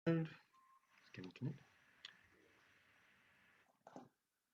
Getting connected.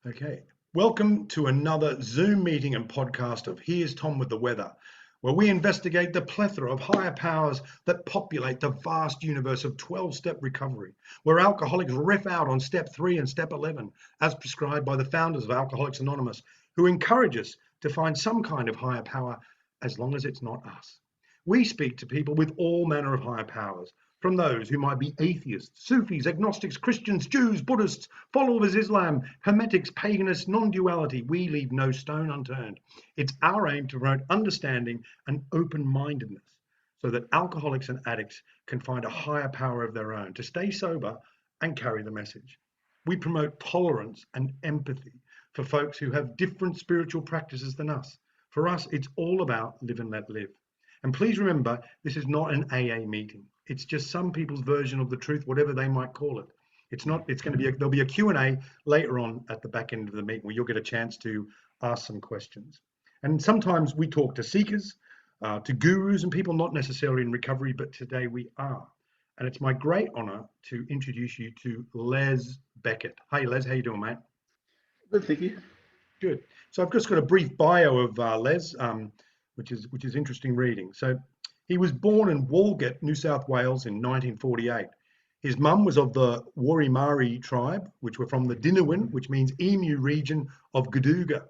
Okay, welcome to another Zoom meeting and podcast of Here's Tom with the Weather, where we investigate the plethora of higher powers that populate the vast universe of 12-step recovery, where alcoholics riff out on step 3 and step 11, as prescribed by the founders of Alcoholics Anonymous, who encourage us to find some kind of higher power as long as it's not us. We speak to people with all manner of higher powers, from those who might be atheists, Sufis, agnostics, Christians, Jews, Buddhists, followers of Islam, Hermetics, paganists, non-duality. We leave no stone unturned. It's our aim to promote understanding and open-mindedness so that alcoholics and addicts can find a higher power of their own to stay sober and carry the message. We promote tolerance and empathy for folks who have different spiritual practices than us. For us, it's all about live and let live. And please remember, this is not an AA meeting. It's just some people's version of the truth, whatever they might call it. It's not, it's going to be, there'll be a Q&A later on at the back end of the meeting where you'll get a chance to ask some questions. And sometimes we talk to seekers, to gurus and people not necessarily in recovery, but today we are. And it's my great honor to introduce you to Les Beckett. Hey Les, how you doing, mate? Good, thank you. Good. So I've just got a brief bio of Les, which is interesting reading. So he was born in Walgett, New South Wales in 1948. His mum was of the Murri Wari tribe, which were from the Dinnawin, which means emu region of Goodooga.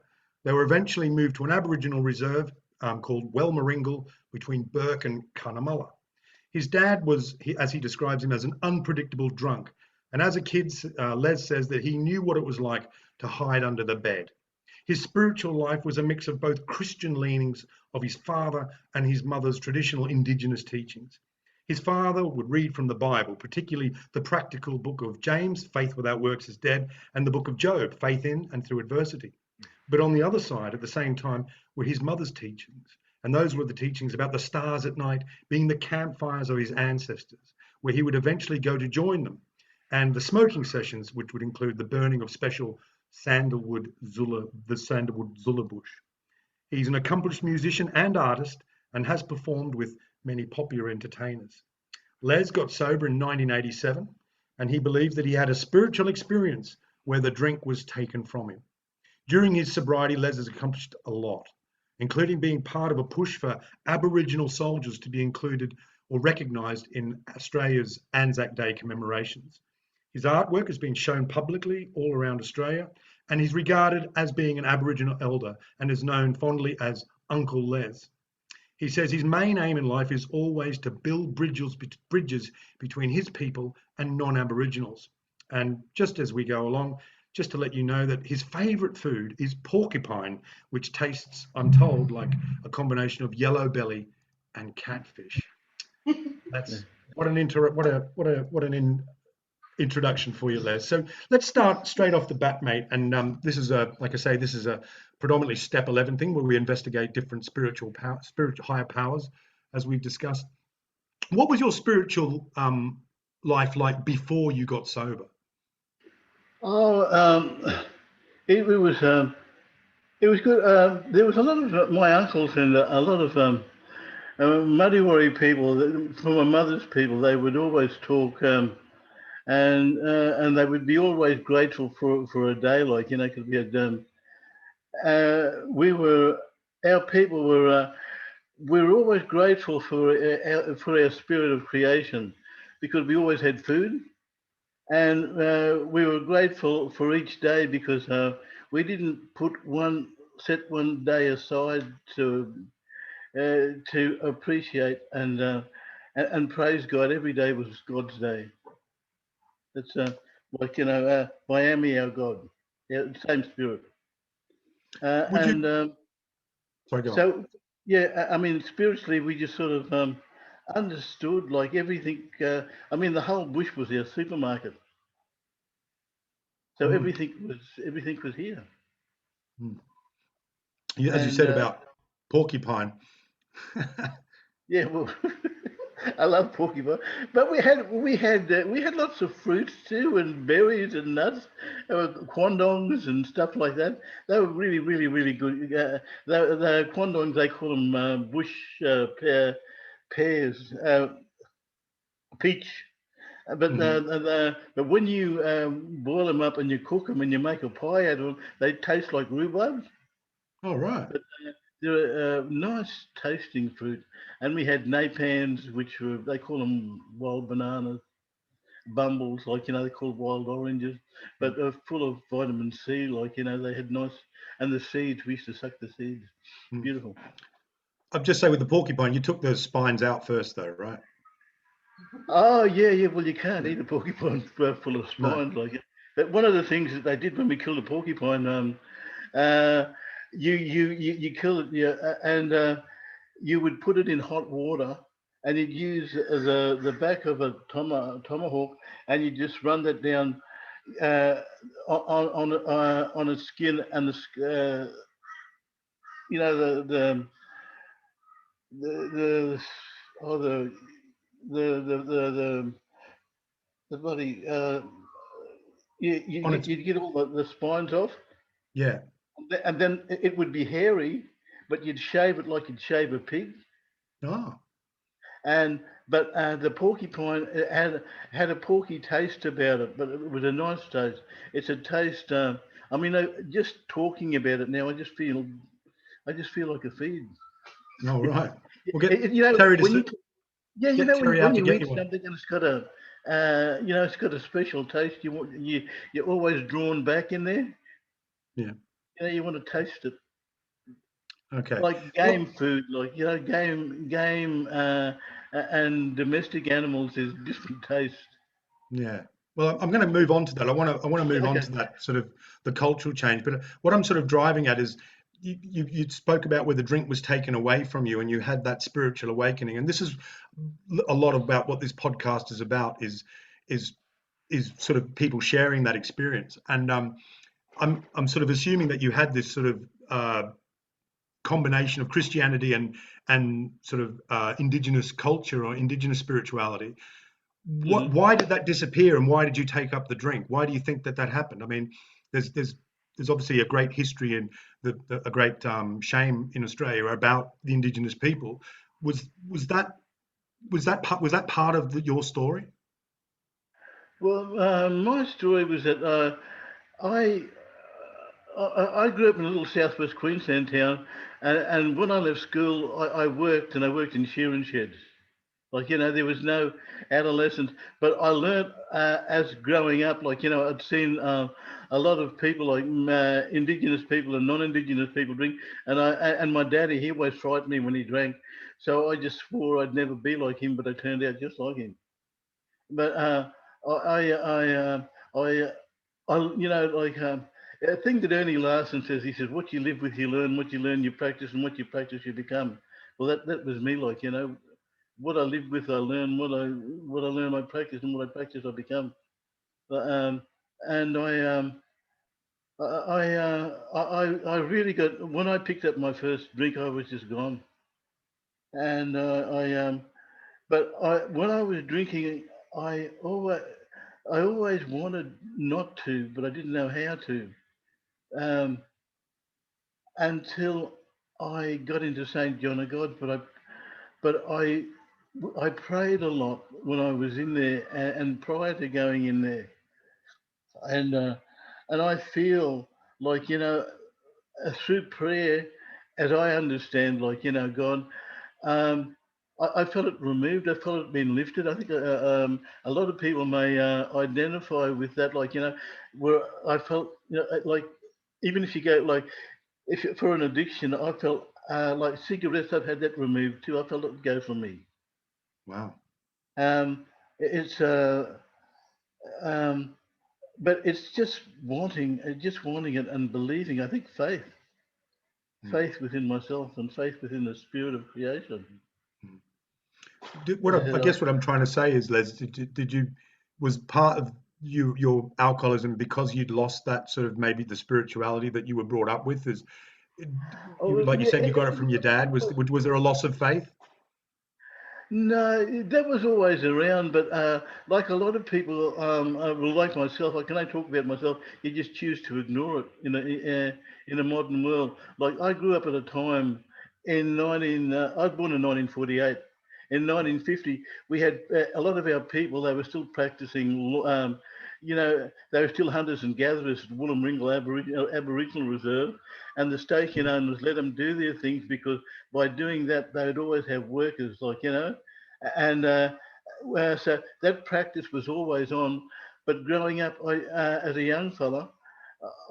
They were eventually moved to an Aboriginal reserve called Wellmoringle between Burke and Kunamulla. His dad was, as he describes him, as an unpredictable drunk. And as a kid, Les says that he knew what it was like to hide under the bed. His spiritual life was a mix of both Christian leanings of his father and his mother's traditional indigenous teachings. His father would read from the Bible, particularly the practical book of James, faith without works is dead, and the book of Job, faith in and through adversity. But on the other side, at the same time, were his mother's teachings. And those were the teachings about the stars at night being the campfires of his ancestors, where he would eventually go to join them. And the smoking sessions, which would include the burning of special sandalwood zulla bush. He's an accomplished musician and artist and has performed with many popular entertainers. Les got sober in 1987 and he believed that he had a spiritual experience where the drink was taken from him. During his sobriety, Les has accomplished a lot, including being part of a push for Aboriginal soldiers to be included or recognised in Australia's Anzac Day commemorations. His artwork has been shown publicly all around Australia, and he's regarded as being an Aboriginal elder and is known fondly as Uncle Les. He says his main aim in life is always to build bridges between his people and non-Aboriginals. And just as we go along, just to let you know that his favourite food is porcupine, which tastes, I'm told, like a combination of yellow belly and catfish. That's what an introduction for you, Les. So let's start straight off the bat, mate. And this is like I say, this is a predominantly step 11 thing where we investigate different spiritual higher powers, as we've discussed. What was your spiritual life like before you got sober? It was good. There was a lot of my uncles and a lot of Murri Wari people from my mother's people. They would always talk. And they would be always grateful for a day, like, you know, because we had our people were always grateful for our spirit of creation, because we always had food, and we were grateful for each day because we didn't set one day aside to appreciate and praise God. Every day was God's day. It's like, you know, Miami, our God, same spirit. Sorry, go on. Yeah, I mean, spiritually, we just sort of understood, like, everything. I mean, the whole bush was our supermarket, so everything was here. Yeah, as you said about porcupine. Yeah, well. I love porcupine, but we had lots of fruits too, and berries and nuts, quandongs and stuff like that. They were really, really, really good. The quandongs, they call them bush pears, peach. But when you boil them up and you cook them and you make a pie out of them, they taste like rhubarb. Oh, right. But they're nice tasting fruit. And we had napans, which were, they call them wild bananas, bumbles, like, they call wild oranges, but they're full of vitamin C, like, they had nice, and the seeds, we used to suck the seeds. Mm. Beautiful. I'd just say with the porcupine, you took the spines out first, though, right? Oh, yeah. Well, you can't eat a porcupine full of No. spines, like it. But one of the things that they did when we killed a porcupine, you kill it, yeah, and you would put it in hot water, and you'd use the back of a tomahawk, and you just run that down on its skin, and the oh the bloody On its, you'd get all the spines off, yeah. and then it would be hairy, but you'd shave it like you'd shave a pig. Oh, But the porcupine, it had a porky taste about it, but it was a nice taste. It's a taste. I mean, just talking about it now, I just feel like a feed. no, right. We'll get Terry to When you get Terry out when to you get eat you one. something and it's got a it's got a special taste. You're always drawn back in there. Yeah. You want to taste it. Okay. Like game food, like game and domestic animals is different taste. Yeah. Well, I'm going to move on to that. I want to move on Okay. to that sort of the cultural change. But what I'm sort of driving at is you spoke about where the drink was taken away from you and you had that spiritual awakening. And this is a lot about what this podcast is about is is sort of people sharing that experience. And I'm sort of assuming that you had this sort of combination of Christianity and sort of indigenous culture or indigenous spirituality. Hmm. Why did that disappear, and why did you take up the drink? Why do you think that happened? I mean, there's obviously a great history and a great shame in Australia about the indigenous people. Was that part of your story? Well, my story was that I I grew up in a little southwest Queensland town, and when I left school, I worked, and I worked in shearing sheds. Like, there was no adolescence, but I learned as growing up, like, I'd seen a lot of people, like indigenous people and non-indigenous people drink, and my daddy, he always frightened me when he drank, so I just swore I'd never be like him, but I turned out just like him. But I, I, I, I, like a thing that Ernie Larson says. He says, "What you live with, you learn. What you learn, you practice, and what you practice, you become." Well, that was me. Like, what I live with, I learn. What I learn, I practice, and what I practice, I become. But, and I really got, when I picked up my first drink, I was just gone. And but when I was drinking, I always I always wanted not to, but I didn't know how to. Um, until I got into St. John of God, but I prayed a lot when I was in there, and prior to going in there, and uh, and I feel like, through prayer, as I understand, like, God, I felt it removed. I felt it being lifted. I think a lot of people may identify with that, like, where I felt, like, even if you go, like, if for an addiction, I felt like cigarettes. I've had that removed too. I felt it go for me. Wow. It's um, but it's just wanting it and believing. I think Mm, faith within myself and faith within the spirit of creation. mm. I Uh, guess what I'm trying to say is, Les, did you was part of your alcoholism because you'd lost that sort of maybe the spirituality that you were brought up with? Is you oh like you yeah, said you got it from your dad? Was there a loss of faith? no, that was always around, but like a lot of people, well, like myself, I can I talk about myself? You just choose to ignore it in a modern world. Like I grew up at a time in 19. I was born in 1948, in 1950, we had a lot of our people, they were still practicing, you know, they were still hunters and gatherers at Wellmoringle Aboriginal Reserve, and the station owners let them do their things because by doing that, they would always have workers, like, you know, and so that practice was always on. But growing up, as a young fella,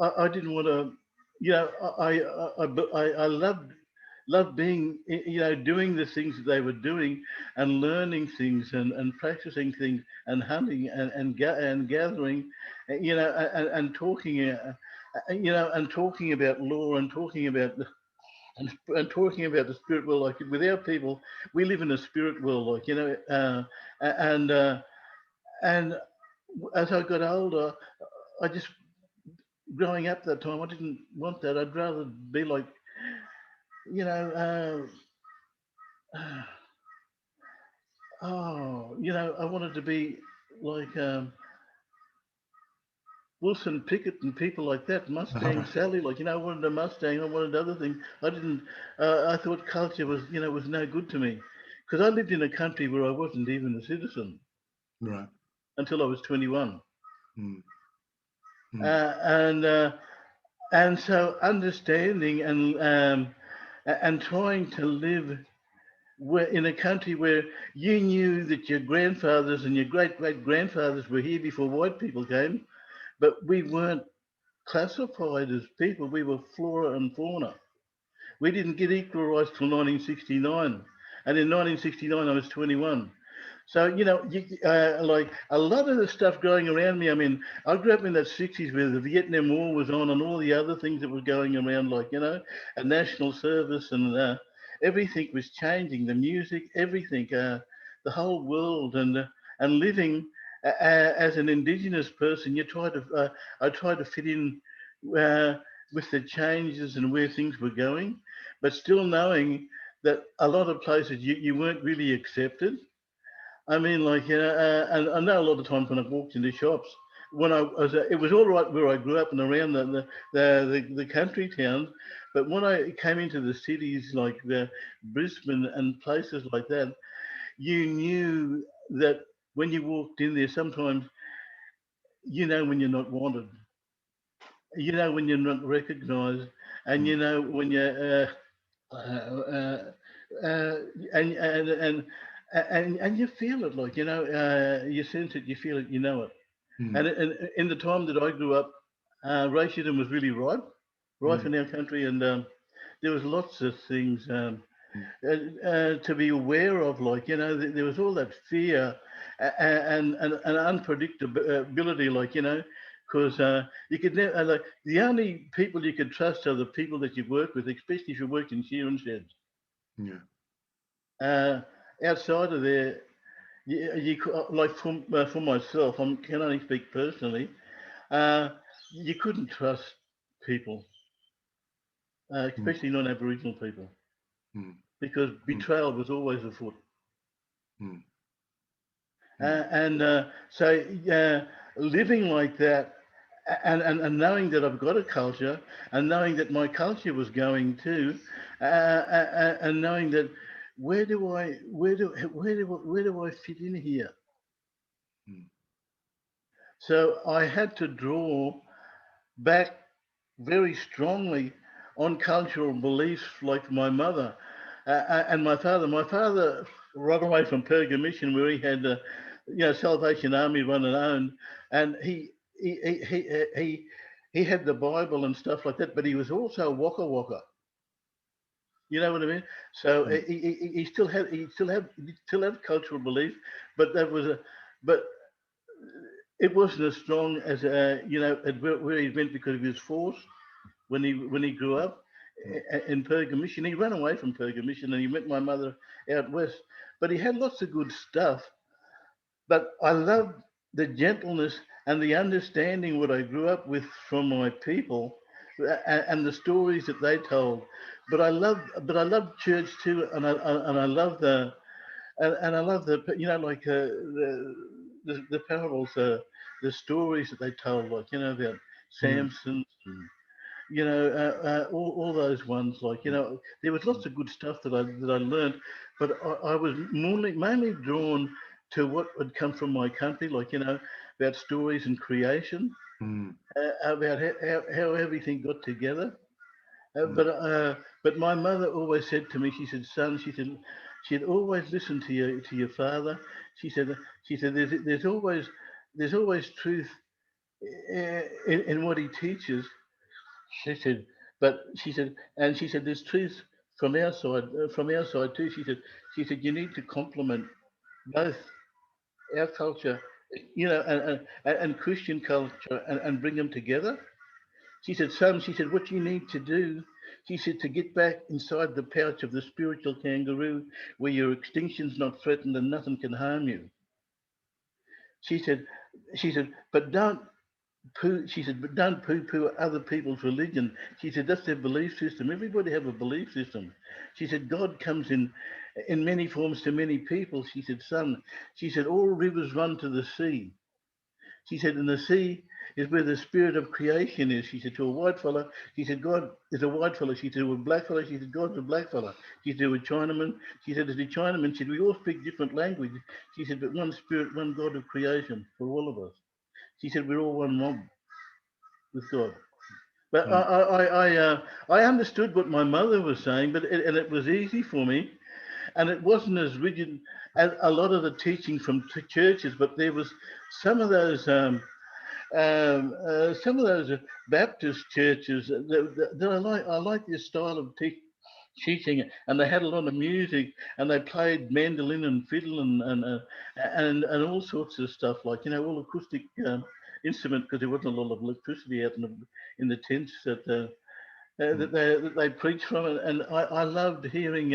I didn't want to, you know, I loved being, you know, doing the things that they were doing and learning things and practicing things and hunting and gathering, you know, and talking, you know, and talking about law and talking about and talking about the spirit world. Like with our people, we live in a spirit world, like, you know, and as I got older, I just, growing up that time, I didn't want that. I'd rather be like, you know, oh, you know, I wanted to be like Wilson Pickett and people like that, Mustang Sally, like, you know, I wanted a Mustang, I wanted other things. I didn't, I thought culture was, you know, was no good to me because I lived in a country where I wasn't even a citizen. Right. Until I was 21. Mm. And so understanding and trying to live in a country where you knew that your grandfathers and your great-great-grandfathers were here before white people came, but we weren't classified as people. We were flora and fauna. We didn't get equal rights till 1969. And in 1969, I was 21. So, you know, like a lot of the stuff going around me, I mean, I grew up in that 60s where the Vietnam War was on and all the other things that were going around, like, you know, a national service and everything was changing, the music, everything, the whole world and living as an indigenous person, I tried to fit in with the changes and where things were going, but still knowing that a lot of places you weren't really accepted. I mean, like, you know, and I know a lot of times when I've walked into shops, when I was, it was all right where I grew up and around the country towns, but when I came into the cities like the Brisbane and places like that, you knew that when you walked in there, sometimes you know when you're not wanted, you know when you're not recognised, and you know when you're uh, uh, uh, and, and and and you feel it, like, you know, you sense it, you feel it, you know it. And in the time that I grew up, racism was really rife in our country, and there was lots of things to be aware of, like, you know, there was all that fear and unpredictability, like, you know, because you could never, like, the only people you could trust are the people that you work with, especially if you work in shearing sheds. Yeah. Outside of there, like for myself, I can only speak personally. You couldn't trust people, especially non-Aboriginal people, because betrayal was always afoot. So living like that, and knowing that I've got a culture, and knowing that my culture was going too, and knowing that where do I fit in here? So I had to draw back very strongly on cultural beliefs, like my mother and my father. My father run away from Perga Mission, where he had, you know, Salvation Army run and owned, and he had the Bible and stuff like that, but he was also a Waka Waka. You know what I mean? So he still had cultural belief, but but it wasn't as strong as you know, where he went because he was forced when he grew up in Perga Mission. He ran away from Perga Mission and he met my mother out west. But he had lots of good stuff. But I loved the gentleness and the understanding what I grew up with from my people and the stories that they told. But I loved church too, and I love and I love the, you know, like the parables, the stories that they told, like, you know, about Samson all those ones, like, there was lots of good stuff that I learned, but I was mainly drawn to what had come from my country, like, about stories and creation, about how everything got together. But my mother always said to me, she said, son, she'd always listen to your father. She said, there's always truth in what he teaches. She said, and she said, there's truth from our side too. She said, you need to complement both our culture, and Christian culture, and bring them together. She said, son, she said, what you need to do, she said, to get back inside the pouch of the spiritual kangaroo, where your extinction's not threatened and nothing can harm you. She said, but don't poo-poo other people's religion. She said, that's their belief system. Everybody have a belief system. She said, God comes in many forms to many people. She said, son, she said, all rivers run to the sea. She said, and the sea is where the spirit of creation is. She said, to a white fella, she said, God is a white fella. She said, to a black fella, she said, God's a black fella. She said, to a Chinaman, she said, as a Chinaman, she said, we all speak different language. She said, but one spirit, one God of creation for all of us. She said, we're all one mob with God. But I understood what my mother was saying, but it was easy for me, and it wasn't as rigid as a lot of the teaching from churches. But there was some of those Baptist churches that I like. I like their style of teaching, and they had a lot of music, and they played mandolin and fiddle and all sorts of stuff, like, all acoustic instrument, because there wasn't a lot of electricity out in the tents that they preached from, and I loved hearing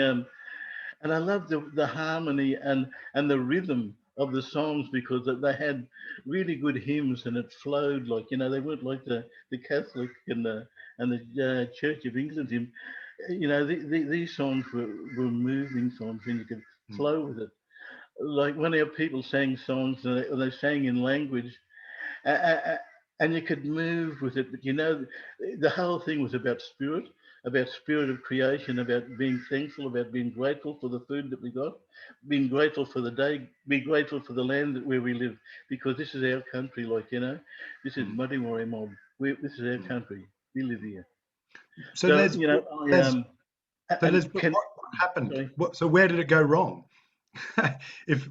and I loved the harmony and the rhythm of the songs, because they had really good hymns, and it flowed, like, they weren't like the Catholic and the Church of England hymn. These songs were moving songs, and you could flow with it. Like when our people sang songs, and they sang in language, and you could move with it. But the whole thing was about spirit of creation, about being thankful, about being grateful for the food that we got, being grateful for the day, be grateful for the land where we live, because this is our country. Like, this is Murri Wari mob. This is our country. We live here. So Les, what happened? Sorry. So where did it go wrong?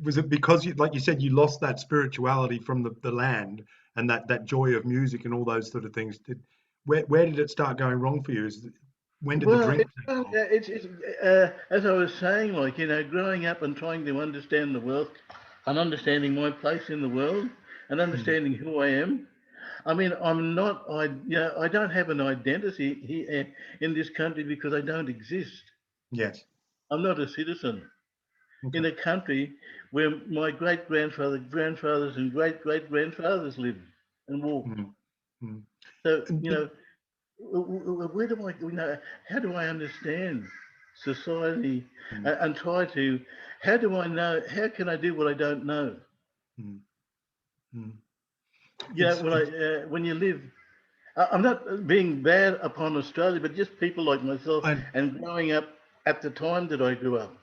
Was it because like you said, you lost that spirituality from the land and that joy of music and all those sort of things? Where did it start going wrong for you? When did the drink? As I was saying, like, growing up and trying to understand the world, and understanding my place in the world, and understanding who I am. I mean, I don't have an identity here in this country, because I don't exist. Yes. I'm not a citizen in a country where my grandfathers, and great-grandfathers lived and walked. So, where do I, how do I understand society and try to, how do I know, how can I do what I don't know? When you live, I'm not being bad upon Australia, but just people like myself, and growing up at the time that I grew up.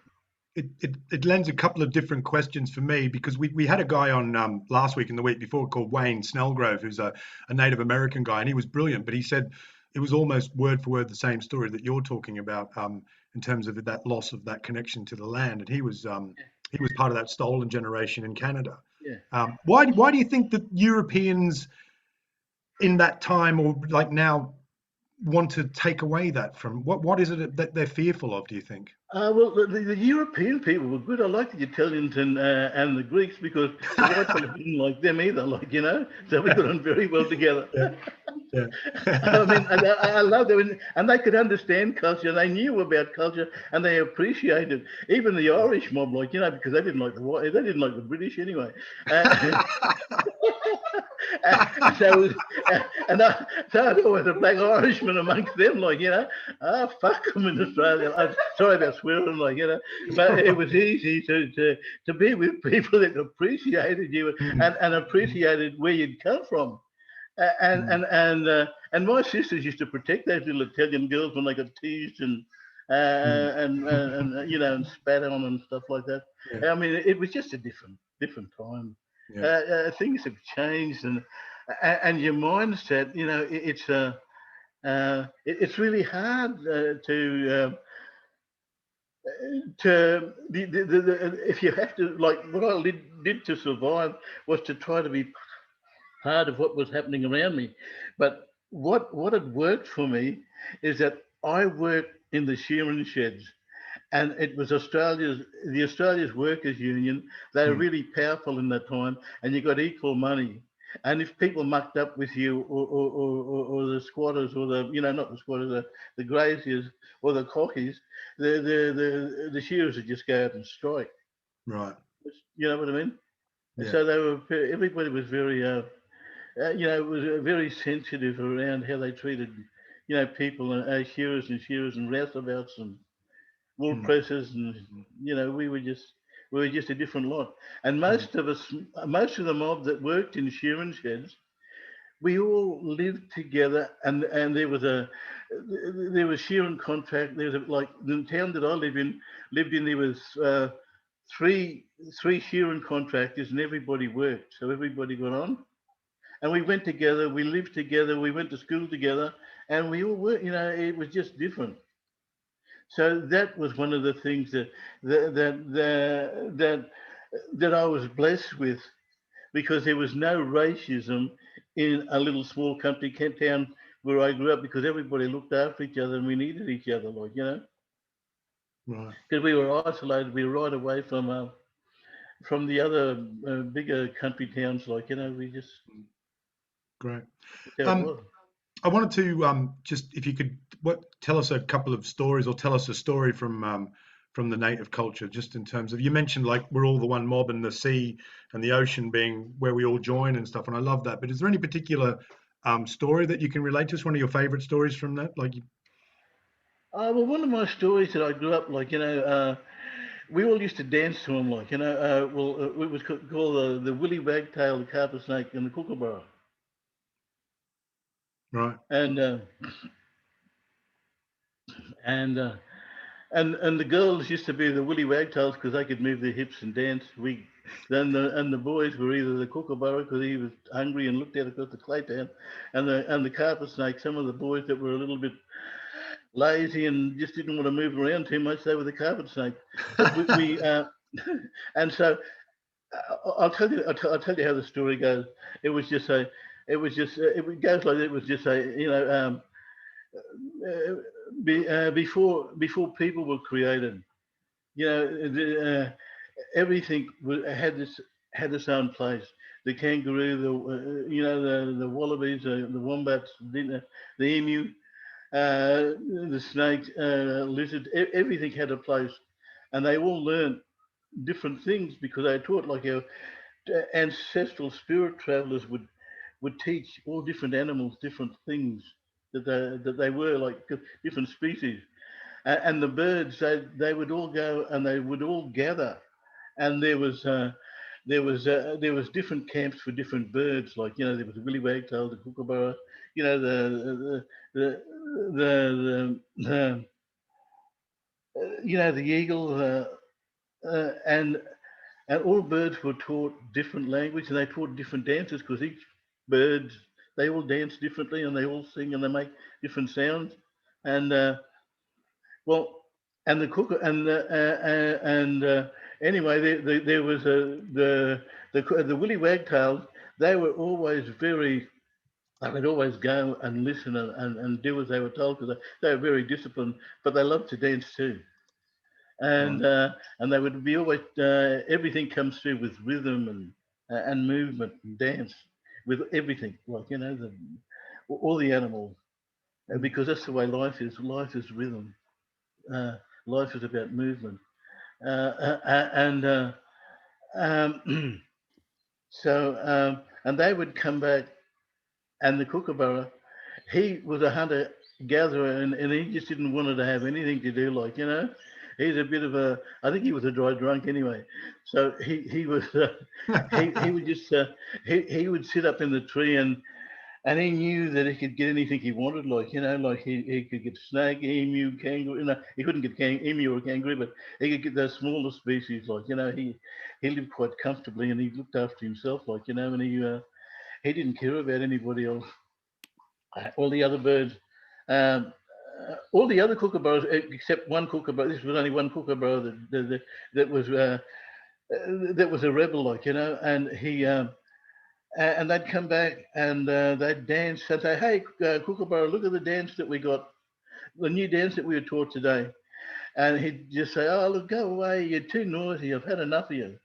It lends a couple of different questions for me, because we had a guy on last week and the week before called Wayne Snellgrove, who's a Native American guy, and he was brilliant, but he said it was almost word for word the same story that you're talking about, in terms of that loss of that connection to the land, and he was part of that stolen generation in Canada. Why do you think that Europeans in that time, or like now, want to take away that from what is it that they're fearful of, do you think? Well, the European people were good. I like the Italians and the Greeks, because the white fellas didn't like them either, like, so we got on very well together. I mean, I love them, and they could understand culture. They knew about culture, and they appreciated even the Irish mob, like, because they didn't like the British anyway. So I was a black Irishman amongst them, like, fuck them in Australia. I'm sorry about swearing, like, but it was easy to be with people that appreciated you and appreciated where you'd come from. And my sisters used to protect those little Italian girls when they got teased and you know, and spat on and stuff like that. Yeah. I mean, it was just a different time. Yeah. Things have changed, and your mindset, you know, it's really hard if you have to, like what I did to survive was to try to be part of what was happening around me. But what had worked for me is that I worked in the shearing sheds, and it was the Australia's Workers Union. They were really powerful in that time, and you got equal money. And if people mucked up with you, or the squatters, or the, you know, not the squatters, the graziers or the cockies, the shearers would just go out and strike. Right. You know what I mean? Yeah. So everybody was very, you know, it was very sensitive around how they treated, you know, people, shearers and rouseabouts and wool pressers, and you know, we were just a different lot. And most of the mob that worked in shearing sheds, we all lived together, and there was shearing contract. There was like the town that I lived in. There was three shearing contractors, and everybody worked, so everybody got on. And we went together, we lived together, we went to school together, and we all were, you know, it was just different. So that was one of the things that I was blessed with, because there was no racism in a little small country town where I grew up, because everybody looked after each other and we needed each other, like, you know. Right. Because we were isolated, we were right away from the other bigger country towns, like, you know, we just. Great. That's how it was. I wanted to just, if you could, tell us a couple of stories, or tell us a story from the native culture, just in terms of, you mentioned like we're all the one mob, and the sea and the ocean being where we all join and stuff, and I love that. But is there any particular story that you can relate to us? One of your favourite stories from that, like? Well, one of my stories that I grew up, like, you know, we all used to dance to them, like, you know. It was called the Willy Wagtail, the Carpet Snake, and the Kookaburra. Right. And and and the girls used to be the Willy Wagtails because they could move their hips and dance. And the boys were either the Kookaburra because he was hungry and looked at across the clay town, and the Carpet Snake. Some of the boys that were a little bit lazy and just didn't want to move around too much, they were the Carpet Snake. But we and so I'll tell you how the story goes. It was just a, it goes like it was just a, you know, before people were created, you know, everything had its own place. The kangaroo, you know, the wallabies, the wombats, the emu, the snake, lizard, everything had a place, and they all learned different things because they taught, like our ancestral spirit travelers would teach all different animals different things that they were, like different species. And the birds, they would all go and they would all gather, and there was different camps for different birds, like, you know, there was the Willy Wagtail, the Kookaburra, you know, the you know, the eagle, and all birds were taught different language, and they taught different dances because each bird, they all dance differently, and they all sing and they make different sounds. And well, and the cook anyway, there was the Willy Wagtails. They were always very. They would always go and listen and do as they were told, because they were very disciplined, but they loved to dance too. And they would be always, everything comes through with rhythm and movement and dance with everything, like, you know, all the animals, because that's the way life is. Life is rhythm. Life is about movement. And so and they would come back, and the Kookaburra, he was a hunter gatherer, and he just didn't want to have anything to do, like, you know. He's a bit of a, I think he was a dry drunk anyway. So he was, he would just, he would sit up in the tree, and and he knew that he could get anything he wanted, like, you know, like he could get snake, emu, kangaroo. You know, he couldn't get emu or kangaroo, but he could get those smaller species. Like, you know, he lived quite comfortably and he looked after himself, like, you know, and he didn't care about anybody else. All the other birds, um, all the other kookaburras, except one kookaburra. This was only one kookaburra that was a rebel, like, you know, and he. And they'd come back and they'd dance and say, "Hey, Kookaburra, look at the dance that we got, the new dance that we were taught today." And he'd just say, "Oh, look, go away! You're too noisy. I've had enough of you."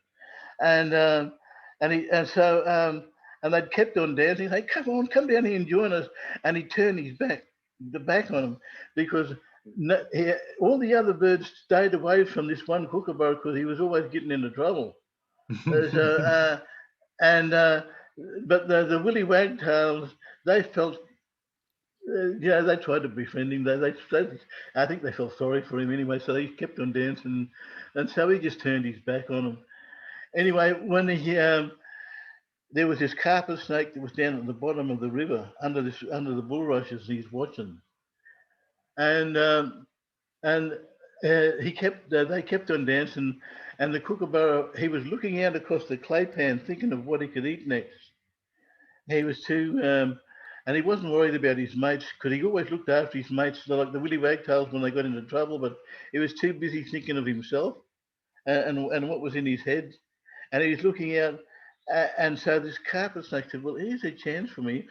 And and they'd kept on dancing. Hey, come on, come down here and join us. And he turned the back on them, because all the other birds stayed away from this one Kookaburra because he was always getting into trouble. So, and but the willy wagtails, they felt, yeah, they tried to befriend him. I think they felt sorry for him anyway, so he kept on dancing, and so he just turned his back on them. Anyway, when there was this carpet snake that was down at the bottom of the river under the bulrushes, and he's watching, and they kept on dancing, and the kookaburra, he was looking out across the clay pan, thinking of what he could eat next. He was too, and he wasn't worried about his mates, because he always looked after his mates, like the willy wagtails when they got into trouble. But he was too busy thinking of himself and what was in his head, and he was looking out. And so this carpet snake said, "Well, here's a chance for me.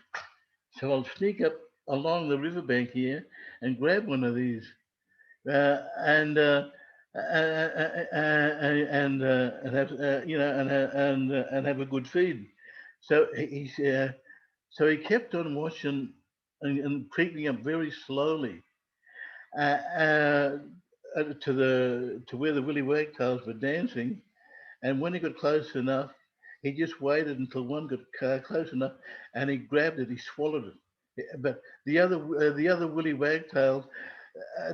So I'll sneak up along the riverbank here and grab one of these, and have and have a good feed." So so he kept on watching and creeping up very slowly to where the willy wagtails were dancing. And when he got close enough, he just waited until one got close enough, and he grabbed it. He swallowed it. But the other willy wagtails,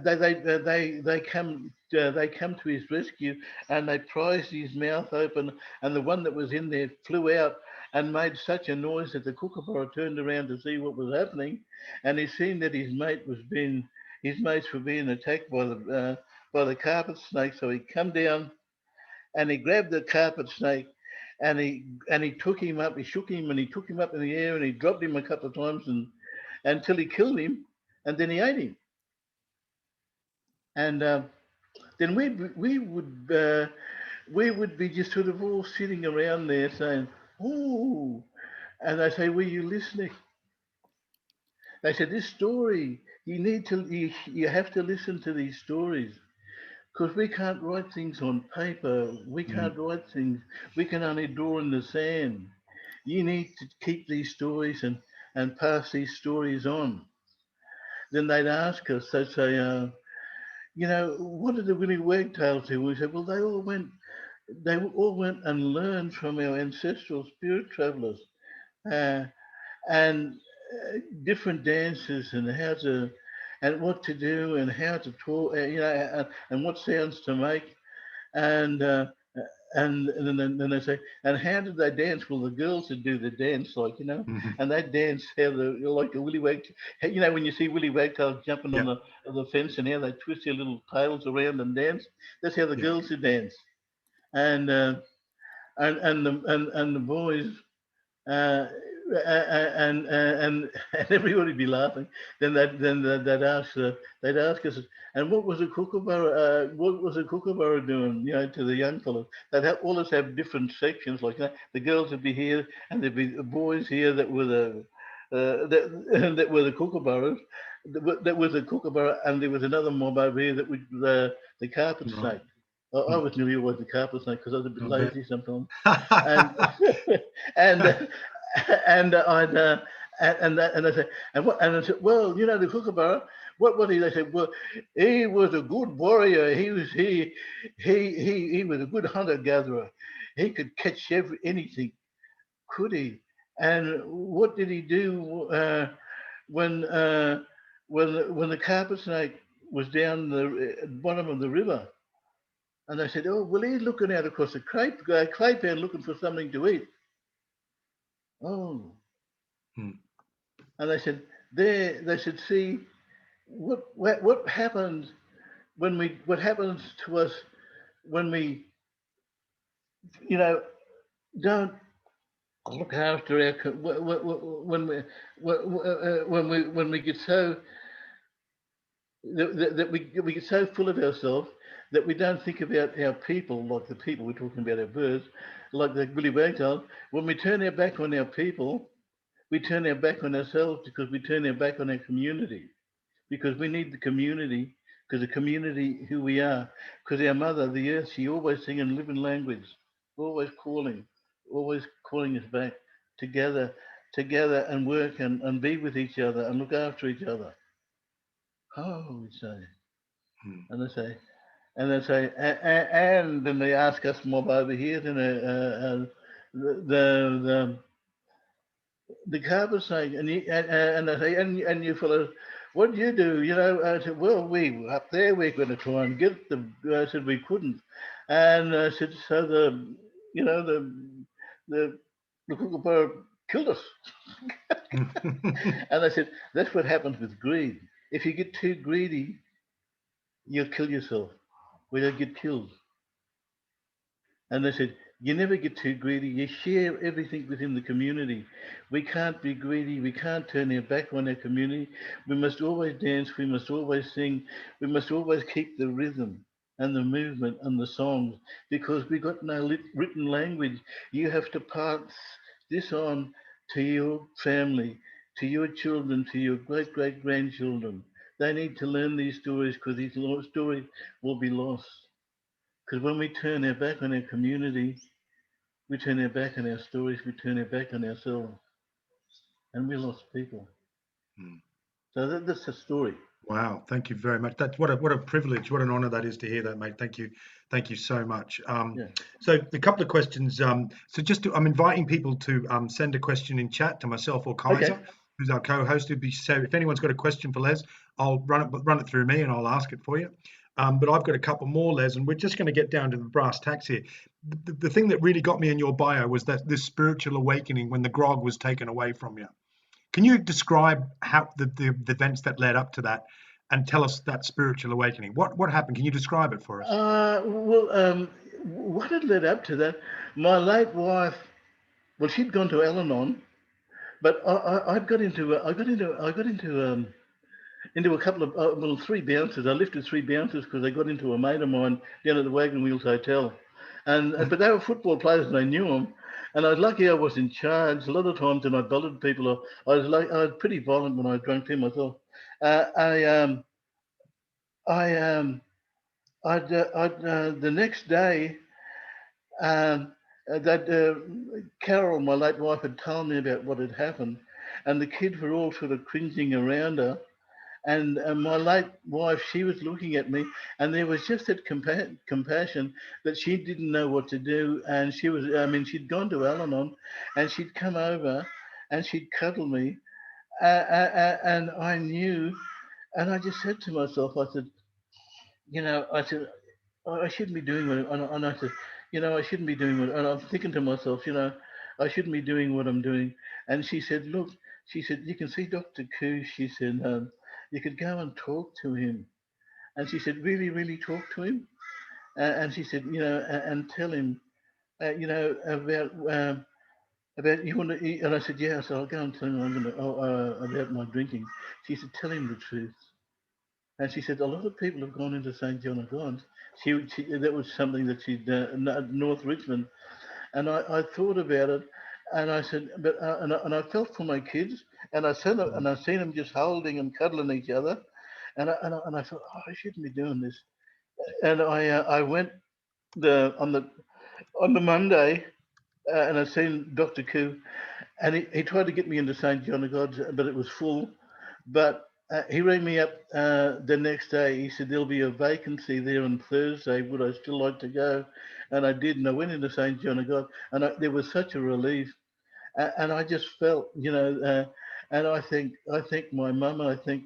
they come to his rescue, and they prized his mouth open, and the one that was in there flew out and made such a noise that the kookaburra turned around to see what was happening, and he seen that his mates were being attacked by the carpet snake. So he come down and he grabbed the carpet snake, and he took him up. He shook him and he took him up in the air, and he dropped him a couple of times and until he killed him, and then he ate him. And then we would be just sort of all sitting around there saying, "Oh," and they say, "Were you listening?" They said, "This story, you have to listen to these stories, because we can't write things on paper. We can't write things. We can only draw in the sand. You need to keep these stories and pass these stories on." Then they'd ask us, they'd say, "What did the willy wagtails do?" We said, "Well, they all went and learned from our ancestral spirit travelers, uh, and different dances and and what to do and how to talk, and what sounds to make, and then they say, and how did they dance?" Well, the girls would do the dance, like, and they dance like a willy wag. When you see willy wagtails jumping Yeah. on the fence, and how they twist their little tails around and dance. That's how the girls would dance, and the boys. Uh, and everybody would be laughing. Then they'd ask us, "And what was a kookaburra? What was a kookaburra doing?" To the young fellows. They'd all us have different sections, like that. The girls would be here, and there'd be the boys here that were that were the kookaburras. That was a kookaburra, and there was another mob over here that was the carpet snake. I was nearly always the carpet snake because I was a bit lazy sometimes, and and and I said, and I said, "Well, the kookaburra, what was he?" They said, "Well, he was a good warrior. He was a good hunter gatherer. He could catch anything, could he? And what did he do when when the carpet snake was down the bottom of the river?" And they said, "Oh, well, he's looking out across the clay pan looking for something to eat." Oh. And they said, see, what happens what happens to us when we, you know, don't look after when we get so that we get so full of ourselves that we don't think about our people, like the people we're talking about, our birds, like the Willy Wagtail. When we turn our back on our people, we turn our back on ourselves because we turn our back on our community. Because we need the community, because the community who we are, because our mother, the earth, she always singing living language, always calling us back together, together and work and be with each other and look after each other. Oh, we say, and they say, and then they ask us mob over here, then the the carver saying, and they say, and you fellows, what do you do? You know, I said, well, we were up there, we're going to try and get them. I said we couldn't, and I said, so you know, the kookaburra killed us. And I said, that's what happens with greed. If you get too greedy, you'll kill yourself. Well, you'll get killed. And they said, you never get too greedy. You share everything within the community. We can't be greedy. We can't turn our back on our community. We must always dance. We must always sing. We must always keep the rhythm and the movement and the songs because we got no written language. You have to pass this on to your family, to your children, to your great great grandchildren. They need to learn these stories because these stories will be lost. Because when we turn our back on our community, we turn our back on our stories, we turn our back on ourselves, and we lost people. So that's the story. Wow, thank you very much. That's what a privilege, what an honour that is to hear that, mate. Thank you so much. Yeah. So a couple of questions. So I'm inviting people to send a question in chat to myself or Kaiser, Okay. who's our co-host. So if anyone's got a question for Les, I'll run it through me and I'll ask it for you. But I've got a couple more, Les, and we're just going to get down to the brass tacks here. The thing that really got me in your bio was that this spiritual awakening when the grog was taken away from you. Can you describe how the events that led up to that and tell us that spiritual awakening? What happened? Can you describe it for us? What had led up to that? My late wife, well, she'd gone to Al-Anon, but I got into into a couple of well, three bouncers. I lifted three bouncers because I got into a mate of mine down at the Wagon Wheels Hotel, and but they were football players and I knew them. And I was lucky I was in charge. A lot of times when I bothered people, I was pretty violent when I was drunk too myself. Uh, I um I the next day that Carol, my late wife, had told me about what had happened, and the kids were all sort of cringing around her. And my late wife, she was looking at me, and there was just that compassion that she didn't know what to do. And she was, I mean, she'd gone to Al-Anon, and she'd come over, and she'd cuddle me, and I knew, and I just said to myself, I said, you know, I said, I shouldn't be doing what, and I said, you know, I shouldn't be doing what, and I'm thinking to myself, you know, I shouldn't be doing what I'm doing. And she said, look, she said, you can see Dr. Koo. She said, you could go and talk to him. And she said, really, really talk to him. And she said, you know, and tell him, you know, about you want to eat. And I said, yeah. So I'll go and tell him about my drinking. She said, tell him the truth. And she said, a lot of people have gone into St. John of God. That was something that she'd North Richmond, and I thought about it, and I said, but and I felt for my kids, and I said, and I seen them just holding and cuddling each other, and I thought, oh, I shouldn't be doing this, and I went on the Monday, and I seen Dr. Koo, and he tried to get me into St. John of God, but it was full. But he rang me up the next day. He said, there'll be a vacancy there on Thursday. Would I still like to go? And I did. And I went into St. John of God. And there was such a relief. And I just felt, you know, and I think my mum, I think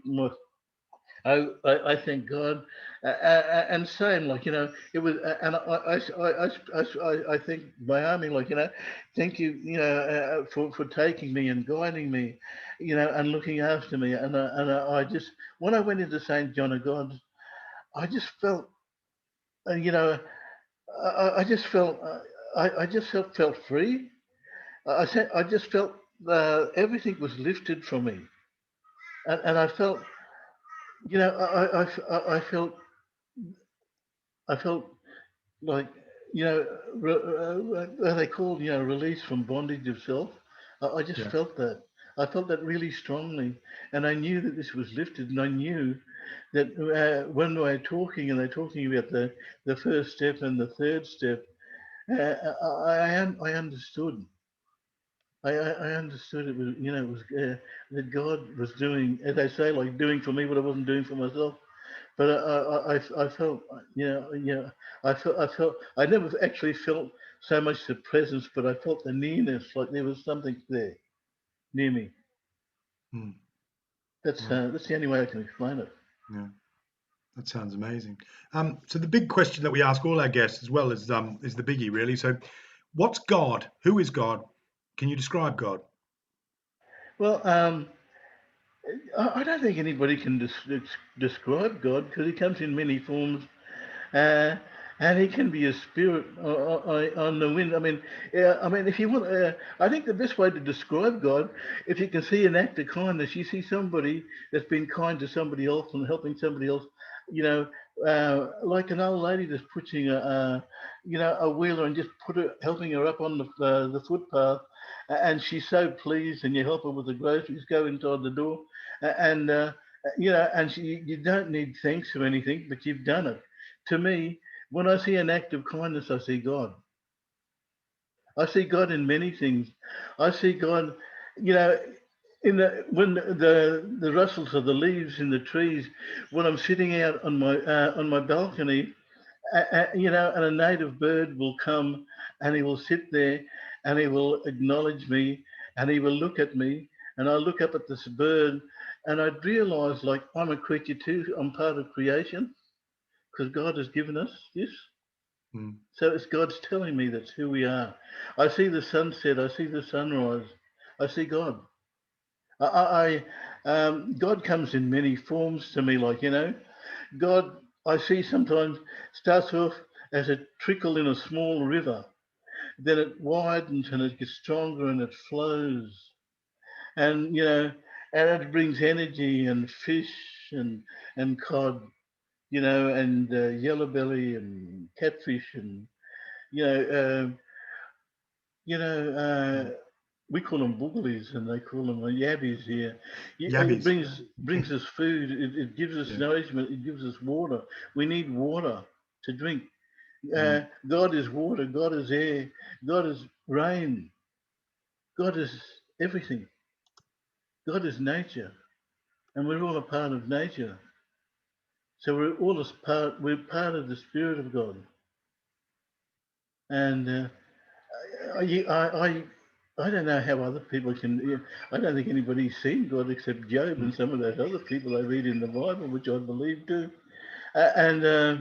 I thank God, and same like it was, and I think my army like thank you for taking me and guiding me, and looking after me, I just when I went into St. John of God, I just felt I just felt I just felt free. I just felt everything was lifted from me, and I felt I felt like what they call release from bondage of self. I just Yeah. felt that. I felt that really strongly, and I knew that this was lifted, and I knew that when they're talking and they're talking about the first step and the third step, I understood. I understood it was it was that God was doing, as I say, like doing for me what I wasn't doing for myself. But I felt, I never actually felt so much the presence, but I felt the nearness, like there was something there near me. Mm, right. That's the only way I can explain it. Yeah. That sounds amazing. So the big question that we ask all our guests, as well as is the biggie, really. So, what's God? Who is God? Can you describe God? Well, I don't think anybody can describe God because He comes in many forms. Uh, and he can be a spirit on the wind. I mean, if you want, I think the best way to describe God, if you can see an act of kindness, you see somebody that's been kind to somebody else and helping somebody else. You know, like an old lady that's pushing a wheeler and just helping her up on the footpath, and she's so pleased, and you help her with the groceries, go inside the door, and and you don't need thanks or anything, but you've done it. To me, when I see an act of kindness, I see God. I see God in many things. I see God, you know, in when the rustles of the leaves in the trees, when I'm sitting out on my balcony, and a native bird will come and he will sit there and he will acknowledge me and he will look at me and I look up at this bird and I'd realize like I'm a creature too. I'm part of creation because God has given us this. Mm, So it's God's telling me that's who we are. I see the sunset. I see the sunrise. I see God. God comes in many forms to me. Like God. I see sometimes starts off as a trickle in a small river, then it widens and it gets stronger and it flows, and and it brings energy and fish and cod, and yellow belly and catfish and you know. You know, mm. we call them booglies and they call them yabbies here. It Yabbies. brings us food. It gives us Yeah. nourishment. It gives us water. We need water to drink. Mm, God is water. God is air. God is rain. God is everything. God is nature, and we're all a part of nature. So we're all a part. We're part of the spirit of God, and I don't know how other people can. I don't think anybody's seen God except Job mm, and some of those other people I read in the Bible, which I believe do. And uh,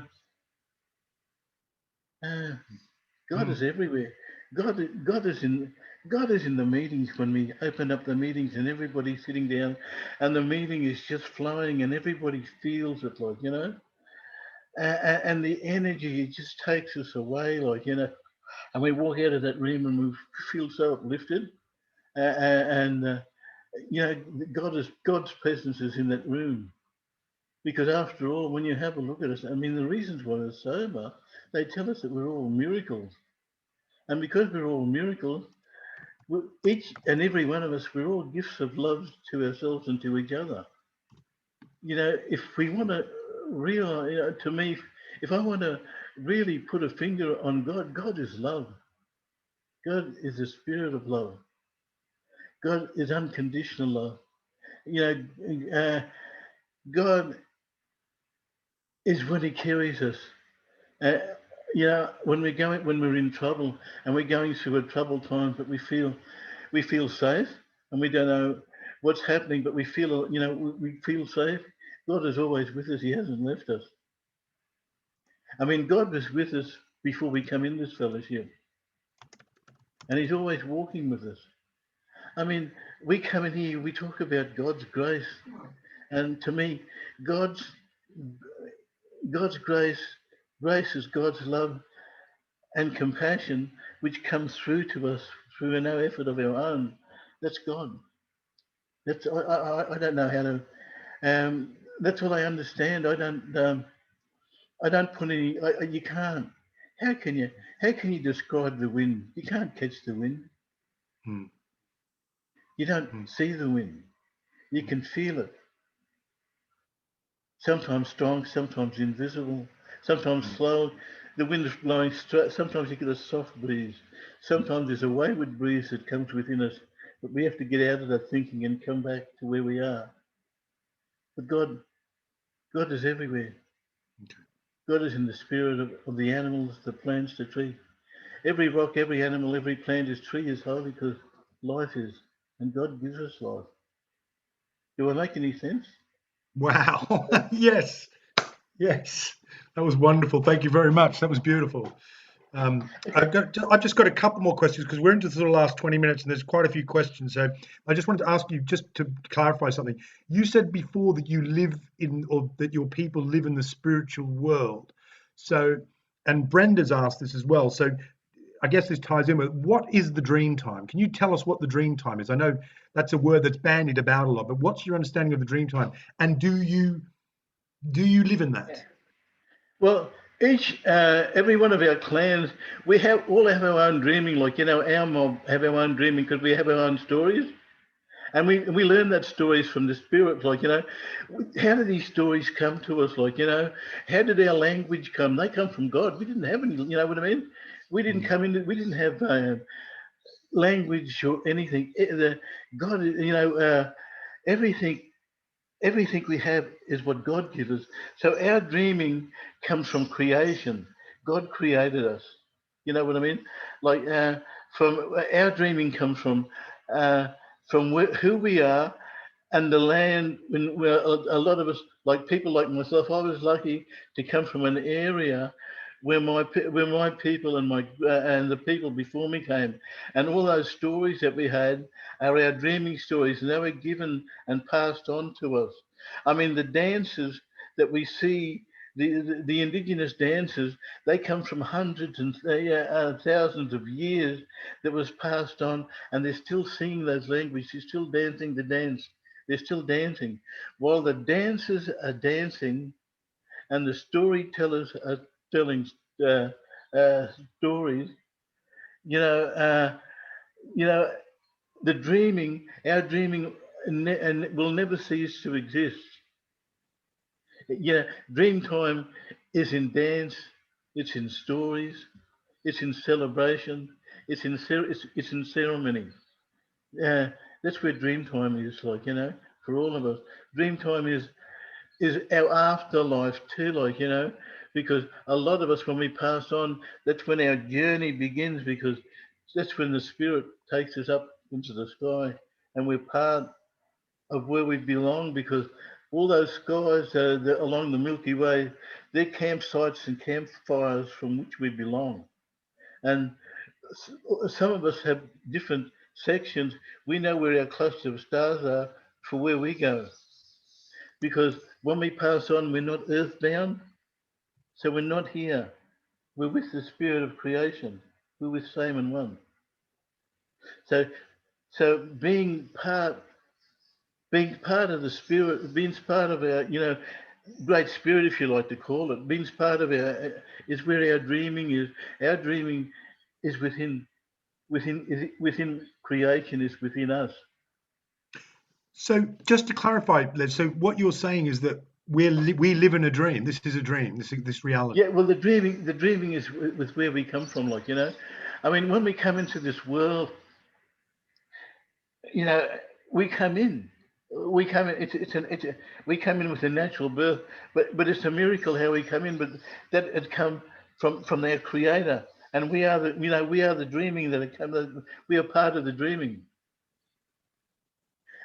God mm. is everywhere. God is in. God is in the meetings when we open up the meetings and everybody's sitting down, and the meeting is just flowing and everybody feels it, like and the energy it just takes us away, like and we walk out of that room and we feel so uplifted, and God's presence is in that room. Because after all, when you have a look at us, I mean, the reasons why we're sober, they tell us that we're all miracles. And because we're all miracles, each and every one of us, we're all gifts of love to ourselves and to each other. If we want to realize, to me, if I want to really put a finger on God, God is love. God is the spirit of love. God is unconditional love. You God is when He carries us. Uh, when we're in trouble and we're going through a troubled time, but we feel safe and we don't know what's happening, but we feel we feel safe. God is always with us. He hasn't left us. I mean, God was with us before we come in this fellowship, and He's always walking with us. I mean, we come in here, we talk about God's grace, and to me, God's God's grace is God's love and compassion, which comes through to us through no effort of our own. That's God. That's I don't know how to. That's what I understand. I don't put any. You can't. How can you? How can you describe the wind? You can't catch the wind. Hmm. You don't see the wind. You can feel it. Sometimes strong, sometimes invisible, sometimes slow. The wind is blowing straight. Sometimes you get a soft breeze. Sometimes there's a wayward breeze that comes within us, but we have to get out of that thinking and come back to where we are. But God is everywhere. Okay. God is in the spirit of the animals, the plants, the tree. Every rock, every animal, every plant, is tree is holy because life is, and God gives us life. Do I make any sense? Wow. Yes. Yes. That was wonderful. Thank you very much. That was beautiful. I've just got a couple more questions because we're into the sort of last 20 minutes and there's quite a few questions. So I just wanted to ask you just to clarify something. You said before that you live in, or that your people live in the spiritual world. So, and Brenda's asked this as well. So I guess this ties in with, what is the dream time? Can you tell us what the dream time is? I know that's a word that's bandied about a lot, but what's your understanding of the dream time? And do you live in that? Well, every one of our clans, we all have our own dreaming. Like our mob have our own dreaming because we have our own stories, and we learn that stories from the spirits. Like how did these stories come to us? Like how did our language come? They come from God. We didn't have any. You know what I mean? We didn't come into. We didn't have language or anything. God, everything. Everything we have is what God gives us. So our dreaming comes from creation. God created us. You know what I mean? Like from our dreaming comes from who we are and the land. When a lot of us, like people like myself, I was lucky to come from an area where my people and and the people before me came, and all those stories that we had are our dreaming stories, and they were given and passed on to us. I mean, the dances that we see, the indigenous dances, they come from hundreds and thousands of years that was passed on, and they're still singing those languages. They're still dancing the dance. They're still dancing. While the dancers are dancing and the storytellers are telling uh, stories, you know, uh, you know, the dreaming, our dreaming, and will never cease to exist. Yeah, dream time is in dance, it's in stories, it's in celebration, it's in ceremony. Yeah, that's where dream time is. Like for all of us, dream time is our afterlife too. Like because a lot of us, when we pass on, that's when our journey begins. Because that's when the spirit takes us up into the sky, and we're part of where we belong. Because all those skies along the Milky Way, they're campsites and campfires from which we belong. And some of us have different sections. We know where our cluster of stars are for where we go. Because when we pass on, we're not earthbound, so we're not here. We're with the spirit of creation. We're with same and one. So, so being part of the spirit, being part of our, great spirit, if you like to call it, being part of our is where our dreaming is. Our dreaming is within creation, is within us. So just to clarify, Les, so what you're saying is that we live in a dream. This is a dream. This reality. Yeah, well, the dreaming is with where we come from. Like I mean, when we come into this world, you know, we come in. We come in. We come in with a natural birth, but it's a miracle how we come in. But that it come from their Creator, and we are we are the dreaming that it come. We are part of the dreaming,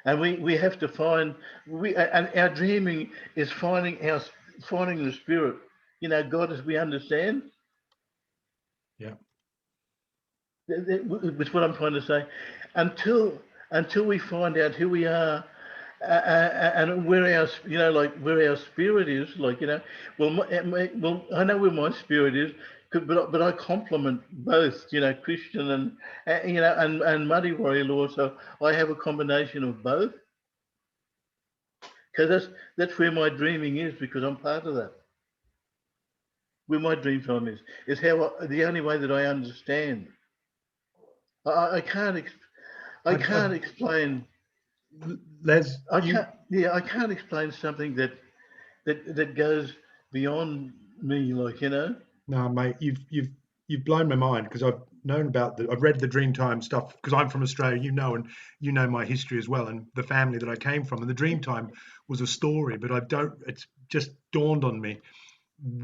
And we have to find, and our dreaming is finding the spirit, God as we understand. Yeah. That's what I'm trying to say. Until we find out who we are, and where our, like where our spirit is, like, well, I know where my spirit is, but I complement both, Christian and, and Murri Wari law. So I have a combination of both, because that's where my dreaming is, because I'm part of that. Where my dream time is how the only way that I understand. I can't I can't explain. Les, I can't explain something that goes beyond me, like, No, mate, you've blown my mind, because I've known about I've read the Dreamtime stuff, because I'm from Australia, and you know my history as well, and the family that I came from, and the Dreamtime was a story, but it's just dawned on me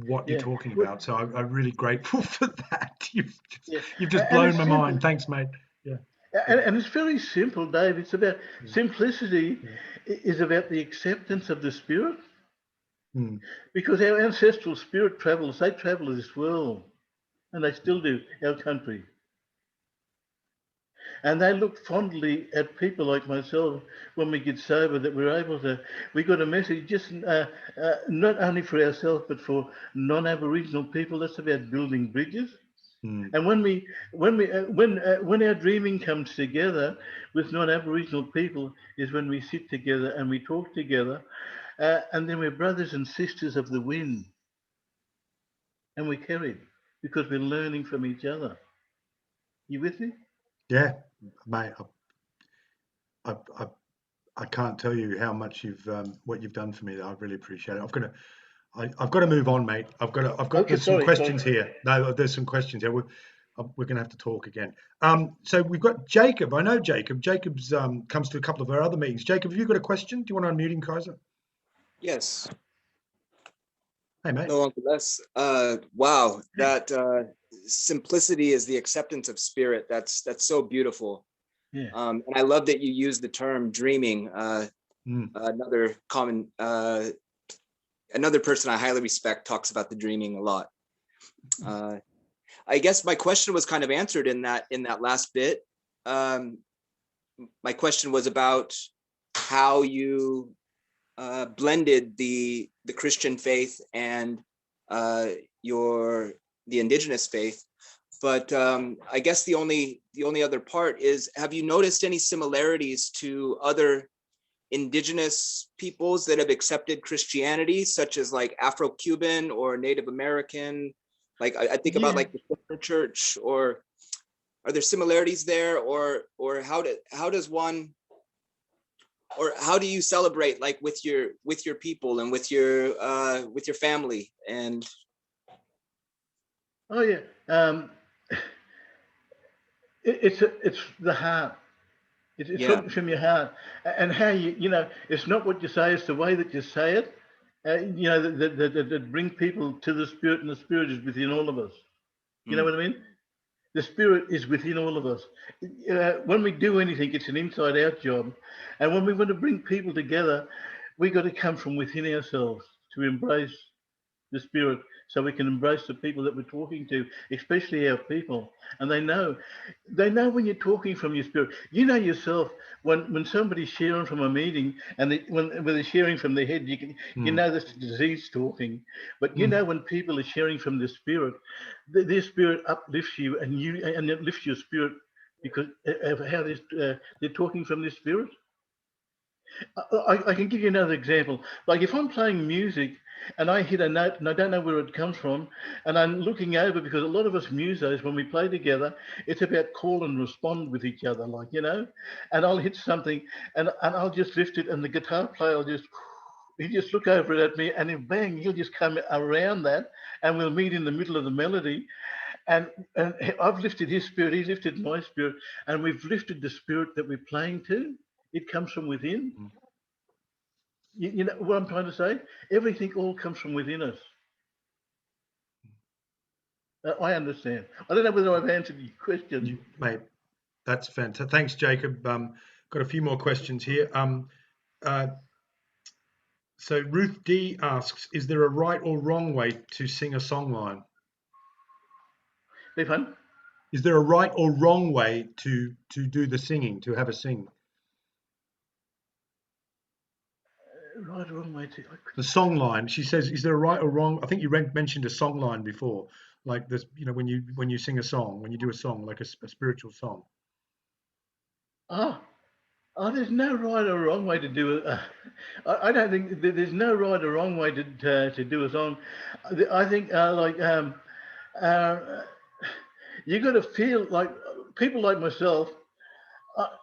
what you're Yeah. talking Well, about. So I'm really grateful for that. yeah. You've just And blown it's my simple. mind. Thanks, mate. Yeah. And it's very simple, Dave. It's about Yeah. simplicity, Yeah. is about the acceptance of the spirit, Mm. because our ancestral spirit travels. They travel this world, and they still do, our country. And they look fondly at people like myself when we get sober, that we're able to, we got a message, just not only for ourselves, but for non-Aboriginal people. That's about building bridges. Mm. And when our dreaming comes together with non-Aboriginal people, is when we sit together and we talk together, and then we're brothers and sisters of the wind, and we're carried, because we're learning from each other. You with me? Yeah, mate. I, I, I can't tell you how much what you've done for me. I really appreciate it. I've got to move on, mate. Okay, There's some sorry. questions here. No, there's some questions here. We're going to have to talk again. So we've got Jacob. I know Jacob. Jacob's comes to a couple of our other meetings. Jacob, have you got a question? Do you want to unmute him, Kaiser? Yes. Hey, mate. No, Uncle Les. Wow, that simplicity is the acceptance of spirit. That's so beautiful. Yeah. And I love that you use the term dreaming. Another person I highly respect talks about the dreaming a lot. I guess my question was kind of answered in that last bit. My question was about how you blended the Christian faith and the indigenous faith. But I guess the only other part is, have you noticed any similarities to other indigenous peoples that have accepted Christianity, such as like Afro-Cuban or Native American? Like I think about like the Christian church, or are there similarities there, or how does one, or how do you celebrate, like with your people and with your family? And Oh yeah. It's the heart. It's yeah. from your heart, and how it's not what you say; it's the way that you say it. That bring people to the spirit, and the spirit is within all of us. You know what I mean? The spirit is within all of us. When we do anything, it's an inside-out job, and when we want to bring people together, we got to come from within ourselves to embrace the spirit, so we can embrace the people that we're talking to, especially our people. And they know when you're talking from your spirit. You know yourself, when somebody's sharing from a meeting, and when they're sharing from their head, you know that's the disease talking. But when people are sharing from the spirit, their spirit uplifts you, and it lifts your spirit, because of how they're talking from their spirit. I can give you another example. Like if I'm playing music and I hit a note and I don't know where it comes from, and I'm looking over, because a lot of us musos, when we play together, it's about call and respond with each other, like, and I'll hit something and I'll just lift it, and the guitar player will he just look over it at me, and then bang, he'll just come around that, and we'll meet in the middle of the melody. And I've lifted his spirit, he lifted my spirit, and we've lifted the spirit that we're playing to. It comes from within. You know what I'm trying to say? Everything all comes from within us. I understand. I don't know whether I've answered your question. Mate, that's fantastic. Thanks, Jacob. got a few more questions here. Uh, so Ruth D asks, is there a right or wrong way to sing a songline? Big fun. Is there a right or wrong way to do the singing, to have a sing? Right or wrong way to... The song line. She says, is there a right or wrong? I think you mentioned a song line before, like this, you know, when you sing a song, when you do a song, like a spiritual song. There's no right or wrong way to do it. I don't think there's no right or wrong way to do a song. I think you got to feel like people like myself.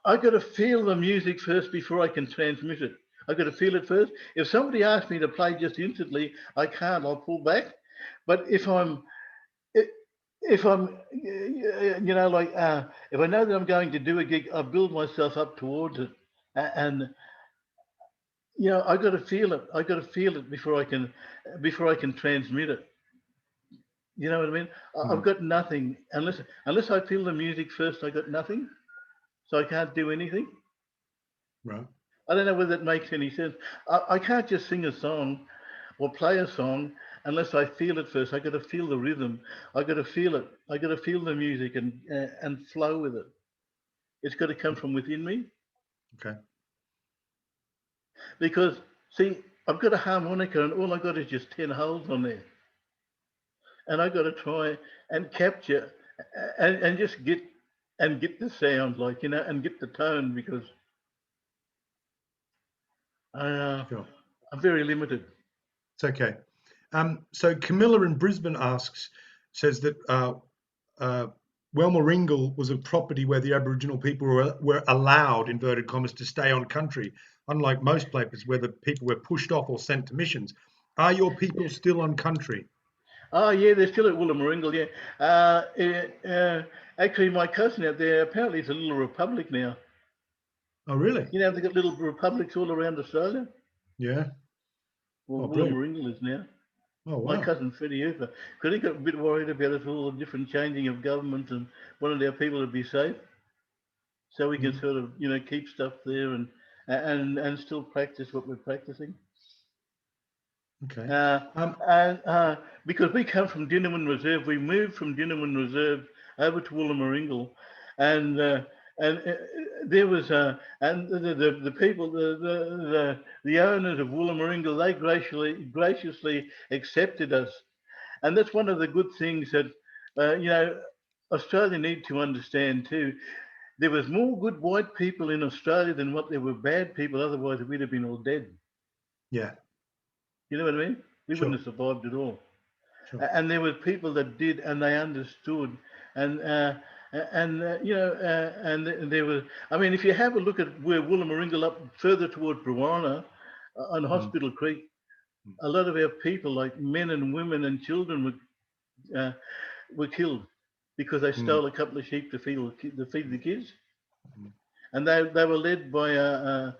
I got to feel the music first before I can transmit it. I got to feel it first. If somebody asks me to play just instantly, I can't. I'll pull back. But if I'm if I know that I'm going to do a gig, I build myself up towards it, and I got to feel it. I got to feel it before I can transmit it. You know what I mean? I've got nothing unless I feel the music first. I got nothing, so I can't do anything. Right. I don't know whether that makes any sense. I can't just sing a song or play a song unless I feel it first. I got to feel the rhythm. I got to feel it. I got to feel the music and flow with it. It's got to come from within me. Okay. Because see, I've got a harmonica and all I got is just 10 holes on there, and I got to try and capture and just get the sound, like, and get the tone, because Sure. I'm very limited. It's okay. So Camilla in Brisbane says that Wellmoringle was a property where the Aboriginal people were allowed, inverted commas, to stay on country, unlike most places where the people were pushed off or sent to missions. Are your people still on country? Oh yeah, they're still at Wellmoringle. Yeah. Actually, my cousin out there, apparently it's a little republic now. Oh really? You know, they've got little republics all around Australia. Yeah. Well, Brilliant. Wellmoringle is now. Oh wow. My cousin Freddie Hooper, because he got a bit worried about it, all the different changing of government, and wanted our people to be safe, so we can sort of keep stuff there and still practice what we're practicing. Okay. Because we come from Dinnawin Reserve, we moved from Dinnawin Reserve over to Wellmoringle, and there was and the people, the owners of Wellmoringle, they graciously accepted us, and that's one of the good things that Australia need to understand too. There was more good white people in Australia than what there were bad people. Otherwise, we'd have been all dead. Yeah. You know what I mean? We Sure. wouldn't have survived at all. Sure. And there were people that did, and they understood, and there was. I mean, if you have a look at where Wellmoringle up further toward Brewarna, on Hospital Creek, a lot of our people, like men and women and children, were killed because they stole a couple of sheep to feed the kids, and they were led by a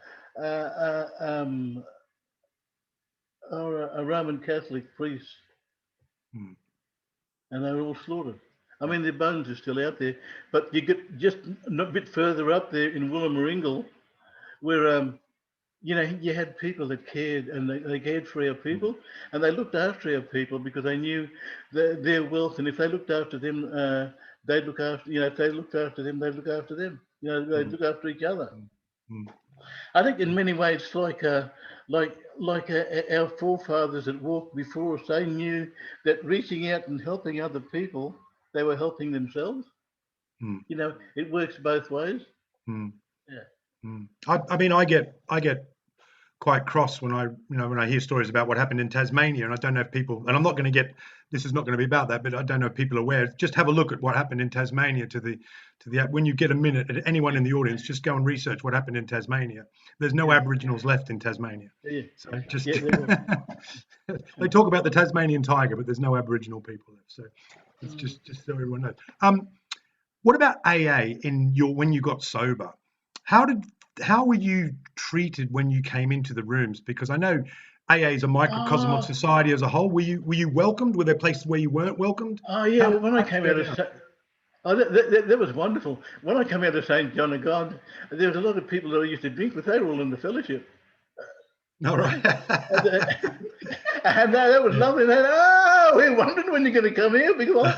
Roman Catholic priest, and they were all slaughtered. I mean, their bones are still out there, but you get just a bit further up there in Wellmoringle, where you had people that cared, and they cared for our people, and they looked after our people because they knew their wealth, and if they looked after them, they'd look after. If they looked after them, they'd look after them. They'd look after each other. I think in many ways, like our forefathers that walked before us, they knew that reaching out and helping other people, they were helping themselves. It works both ways. Yeah. I mean, I get quite cross when I hear stories about what happened in Tasmania, and I don't know if people, and I'm not going to get, this is not going to be about that, but I don't know if people are aware. Just have a look at what happened in Tasmania to the when you get a minute, anyone in the audience, just go and research what happened in Tasmania. There's no Aboriginals left in Tasmania. So just they talk about the Tasmanian tiger, but there's no Aboriginal people left. So it's just so everyone knows. What about AA when you got sober? How were you treated when you came into the rooms? Because I know AA is a microcosm of society as a whole. Were you welcomed? Were there places where you weren't welcomed? Oh yeah, when I came out of Oh, that was wonderful. When I come out of St. John of God, there was a lot of people that I used to drink with. They were all in the fellowship. All right. And that was lovely. And we're wondering when you're going to come here, because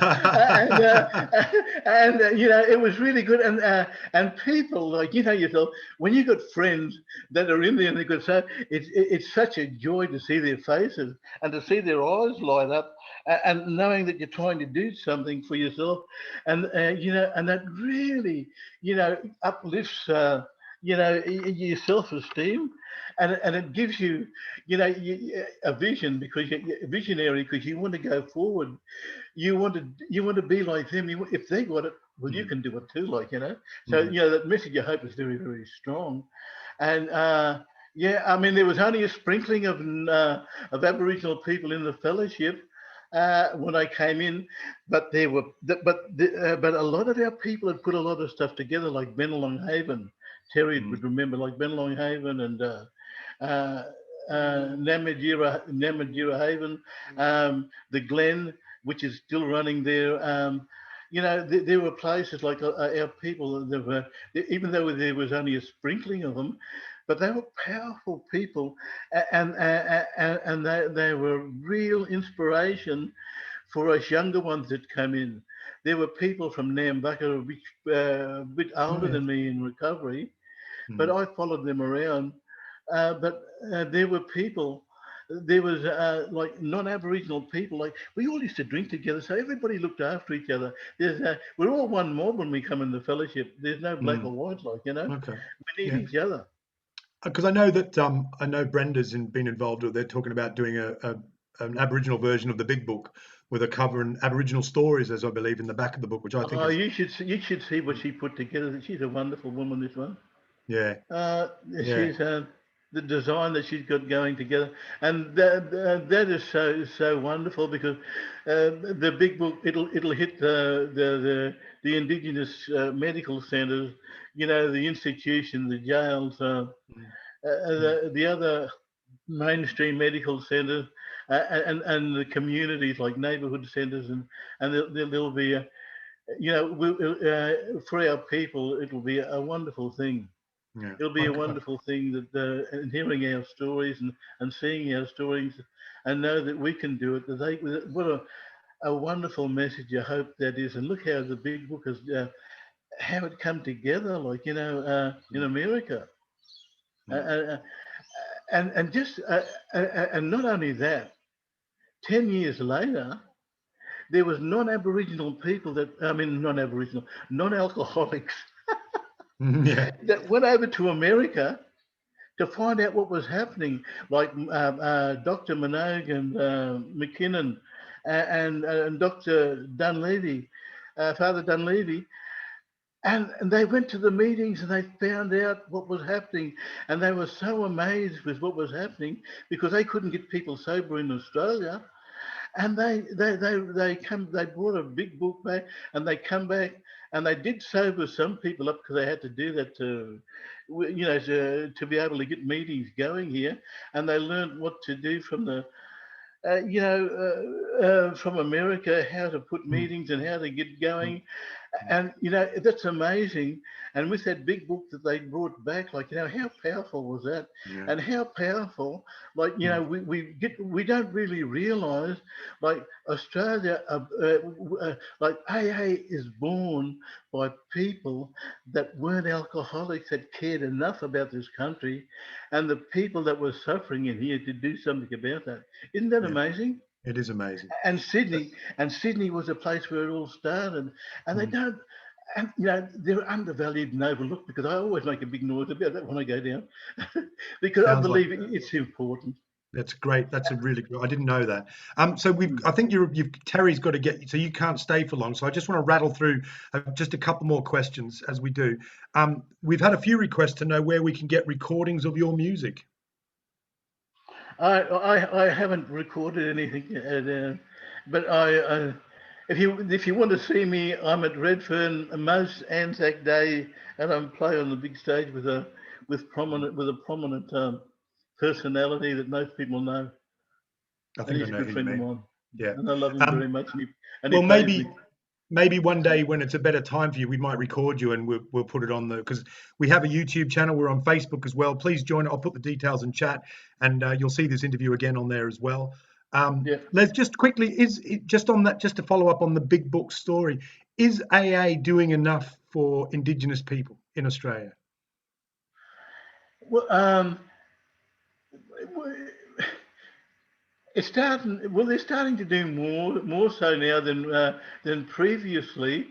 it was really good. And people, like, yourself, when you got friends that are in there and they could say, it's such a joy to see their faces and to see their eyes light up, and knowing that you're trying to do something for yourself, and and that really uplifts your self-esteem. And it gives you, a vision, because you're a visionary, because you want to go forward. You want to be like them. If they got it, well, you can do it too, So, that message of hope is very, very strong. And I mean, there was only a sprinkling of Aboriginal people in the fellowship when I came in, but there were, but a lot of our people had put a lot of stuff together, like Bennelong Haven. Terry would remember, like Bennelong Haven and Namatjira Haven, the Glen, which is still running there. There were places like our people that were, even though there was only a sprinkling of them, but they were powerful people, and they were real inspiration for us younger ones that come in. There were people from Nambucca, a bit older than me in recovery, but I followed them around. But there were people, there was like non-Aboriginal people, like we all used to drink together, so everybody looked after each other. We're all one mob when we come in the fellowship. There's no black or white, Okay. We need each other. Because I know that I know Brenda's been involved with. They're talking about doing an Aboriginal version of the Big Book with a cover and Aboriginal stories, as I believe, in the back of the book, which I think. You should see what she put together. She's a wonderful woman, this one. Yeah. She's the design that she's got going together, and that is so wonderful, because the Big Book, it'll hit the indigenous medical centres, the institutions, the jails, the other mainstream medical centres, and the communities like neighbourhood centres, and there'll be for our people, it'll be a wonderful thing. Yeah. It'll be a wonderful thing that and hearing our stories and seeing our stories, and know that we can do it. What a wonderful message of hope that is. And look how the Big Book has how it come together, like in America, and just and not only that, 10 years later, there was non-Aboriginal people non-alcoholics that went over to America to find out what was happening, like Dr. Minogue and McKinnon and Dr. Dunleavy, Father Dunleavy. And they went to the meetings and they found out what was happening. And they were so amazed with what was happening, because they couldn't get people sober in Australia. And they brought a Big Book back, and they come back and they did sober some people up, because they had to do that to be able to get meetings going here. And they learned what to do from the from America, how to put meetings and how to get going. And that's amazing. And with that Big Book that they brought back, like, how powerful was that? And how powerful, like, we don't really realize, like, Australia, like AA is born by people that weren't alcoholics, that cared enough about this country and the people that were suffering in here to do something about that. Isn't that amazing? It is amazing. And Sydney was a place where it all started. And they don't, and they're undervalued and overlooked, because I always make a big noise about that when I go down, because I believe it's important. That's great. That's a really good. I didn't know that. So I think Terry's got to get. So you can't stay for long. So I just want to rattle through just a couple more questions as we do. We've had a few requests to know where we can get recordings of your music. I haven't recorded anything, but if you want to see me, I'm at Redfern most Anzac Day, and I'm playing on the big stage with a prominent personality that most people know. I think and he's I know a good friend of mine. Yeah, and I love him very much. And he well, maybe me. maybe one day when it's a better time for you, we might record you and we'll put it on the, because we have a YouTube channel. We're on Facebook as well. Please join it. I'll put the details in chat, and you'll see this interview again on there as well. Yeah. Let's just quickly, just on that, just to follow up on the big book story, is AA doing enough for Indigenous people in Australia? Well, it's starting. Well, they're starting to do more so now than previously,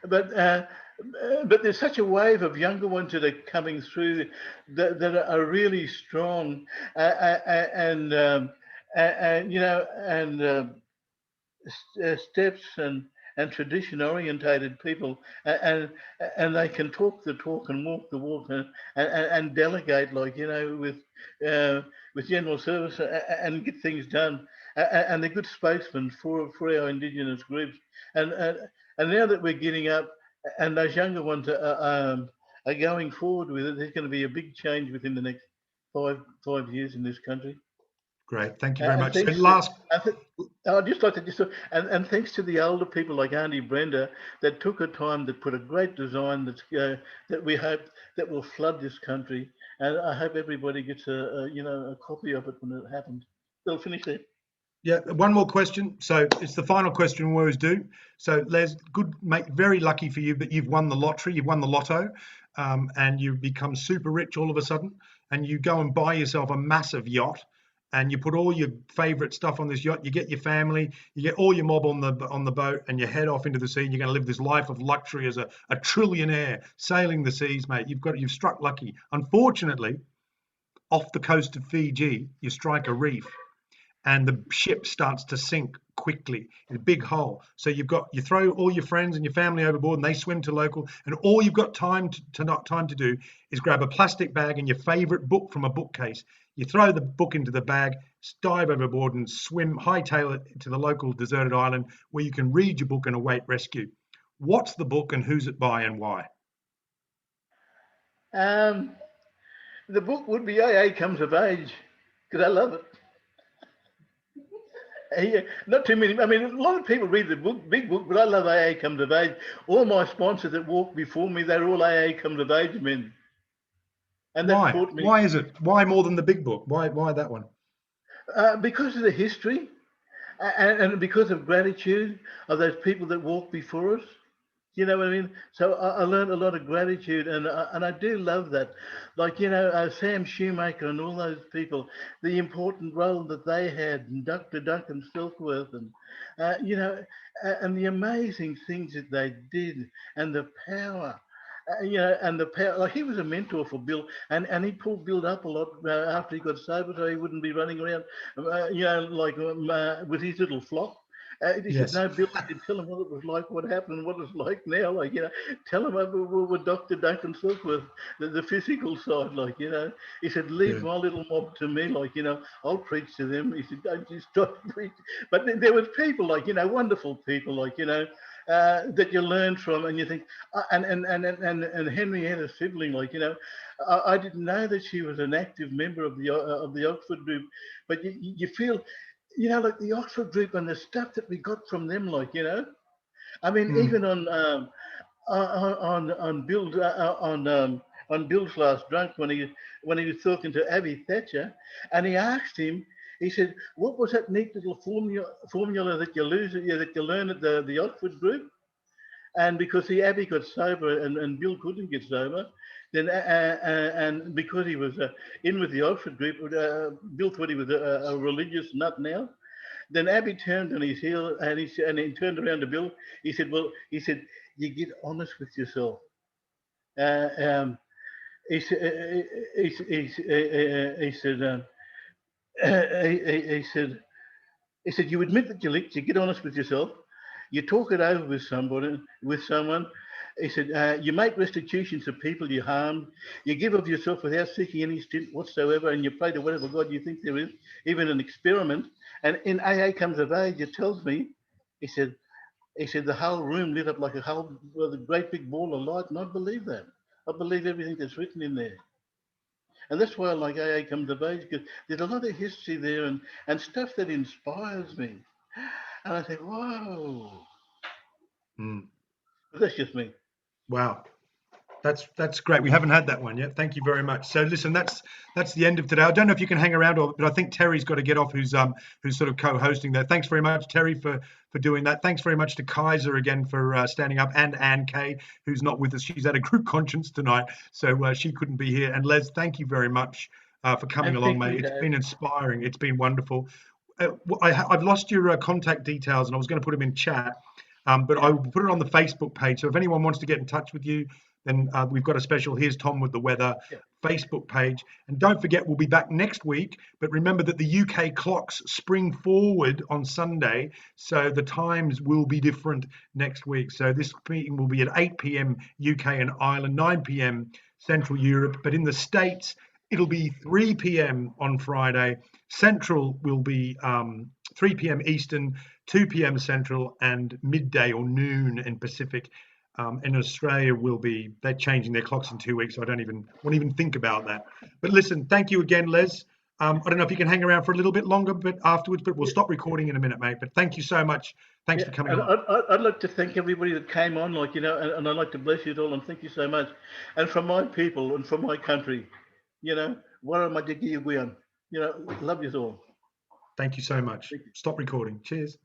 but there's such a wave of younger ones that are coming through that are really strong, and you know, and steps and tradition orientated people, and they can talk the talk and walk the walk, and delegate, like, you know, with general service, and get things done, and they're good spokesmen for our Indigenous groups, and now that we're getting up and those younger ones are going forward with it, there's going to be a big change within the next five years in this country. Great, thank you very And much. So thanks last, I'd just like to and thanks to the older people like Auntie Brenda that took her time, that put a great design that we hope that will flood this country, and I hope everybody gets a copy of it when it happens. They'll finish there. yeah, one more question. So it's the final question we always do. So Les, good mate, very lucky for you, but you've won the lottery, you've won the lotto, and you become super rich all of a sudden, and you go and buy yourself a massive yacht, and you put all your favorite stuff on this yacht. You get your family, you get all your mob on the boat, and you head off into the sea. And you're going to live this life of luxury as a trillionaire, sailing the seas, mate. You've struck lucky. Unfortunately, off the coast of Fiji, you strike a reef, and the ship starts to sink quickly in a big hole. So you throw all your friends and your family overboard, and they swim to local, and all you've got time to do is grab a plastic bag and your favorite book from a bookcase. You throw the book into the bag, dive overboard, and hightail it to the local deserted island where you can read your book and await rescue. What's the book, and who's it by, and why? The book would be AA Comes of Age, because I love it. Yeah, not too many. I mean, a lot of people read the book, big book, but I love AA Comes of Age. All my sponsors that walked before me, they're all AA Comes of Age men. And that taught me. Why is it? Why more than the big book? Why that one? Because of the history, and because of gratitude of those people that walked before us. You know what I mean? So I learned a lot of gratitude, and I do love that. Like, you know, Sam Shoemaker and all those people, the important role that they had, and Dr. Duncan Silkworth, and you know, and the amazing things that they did, and the power. You know, and the power, like, he was a mentor for Bill, and he pulled Bill up a lot after he got sober, so he wouldn't be running around, you know, like with his little flock. He Yes. said, no, Bill, I could tell him what it was like, what happened, and what it's like now. Like, you know, tell him with Dr. Duncan Silkworth, the physical side, like, you know. He said, leave my little mob to me, like, you know, I'll preach to them. He said, don't just try to preach. But there was people, like, you know, wonderful people, like, you know, that you learn from, and you think, and Henrietta Sibling, like, you know, I didn't know that she was an active member of the Oxford group, but you feel, you know, like the Oxford group and the stuff that we got from them, like, you know, I mean, even on Bill's last drunk, when he was talking to Abby Thatcher, and he asked him, he said, what was that neat little formula that you learn at the Oxford group? And because Abby got sober and Bill couldn't get sober, then and because he was in with the Oxford group, Bill thought he was a religious nut now. Then Abby turned on his heel, and he turned around to Bill. He said, "Well, he said, you get honest with yourself." He said, he said, you admit that you licked. You get honest with yourself. You talk it over with someone. He said, you make restitution to people you harmed. You give of yourself without seeking any stint whatsoever, and you pray to whatever God you think there is, even an experiment. And in AA Comes of Age, it tells me, he said, the whole room lit up like a great big ball of light, and I believe that. I believe everything that's written in there. And that's why I like AA Comes of Age, because there's a lot of history there and stuff that inspires me. And I think, whoa. Mm. But that's just me. Wow. That's great. We haven't had that one yet. Thank you very much. So listen, that's the end of today. I don't know if you can hang around, but I think Terry's got to get off, who's sort of co-hosting there. Thanks very much, Terry, for doing that. Thanks very much to Kaiser again for standing up, and Anne Kay, who's not with us. She's at a group conscience tonight, so she couldn't be here. And Les, thank you very much for coming And along, thank mate. you, It's Dave. been inspiring. It's been wonderful. I've lost your contact details, and I was going to put them in chat. But I will put it on the Facebook page. So if anyone wants to get in touch with you, then we've got a special Here's Tom with the Weather Yeah. Facebook page. And don't forget, we'll be back next week. But remember that the UK clocks spring forward on Sunday. So the times will be different next week. So this meeting will be at 8 p.m. UK and Ireland, 9 p.m. Central Europe. But in the States, it'll be 3 p.m. on Friday. Central will be 3 p.m. Eastern, 2 p.m. Central, and midday or noon in Pacific. In Australia, they're changing their clocks in 2 weeks, so I won't even think about that. But listen, thank you again, Les. I don't know if you can hang around for a little bit longer, but afterwards. But we'll stop recording in a minute, mate. But thank you so much. Thanks for coming And on. I'd like to thank everybody that came on, and I'd like to bless you all and thank you so much. And from my people and from my country, love you all. Thank you so much. Stop recording. Cheers.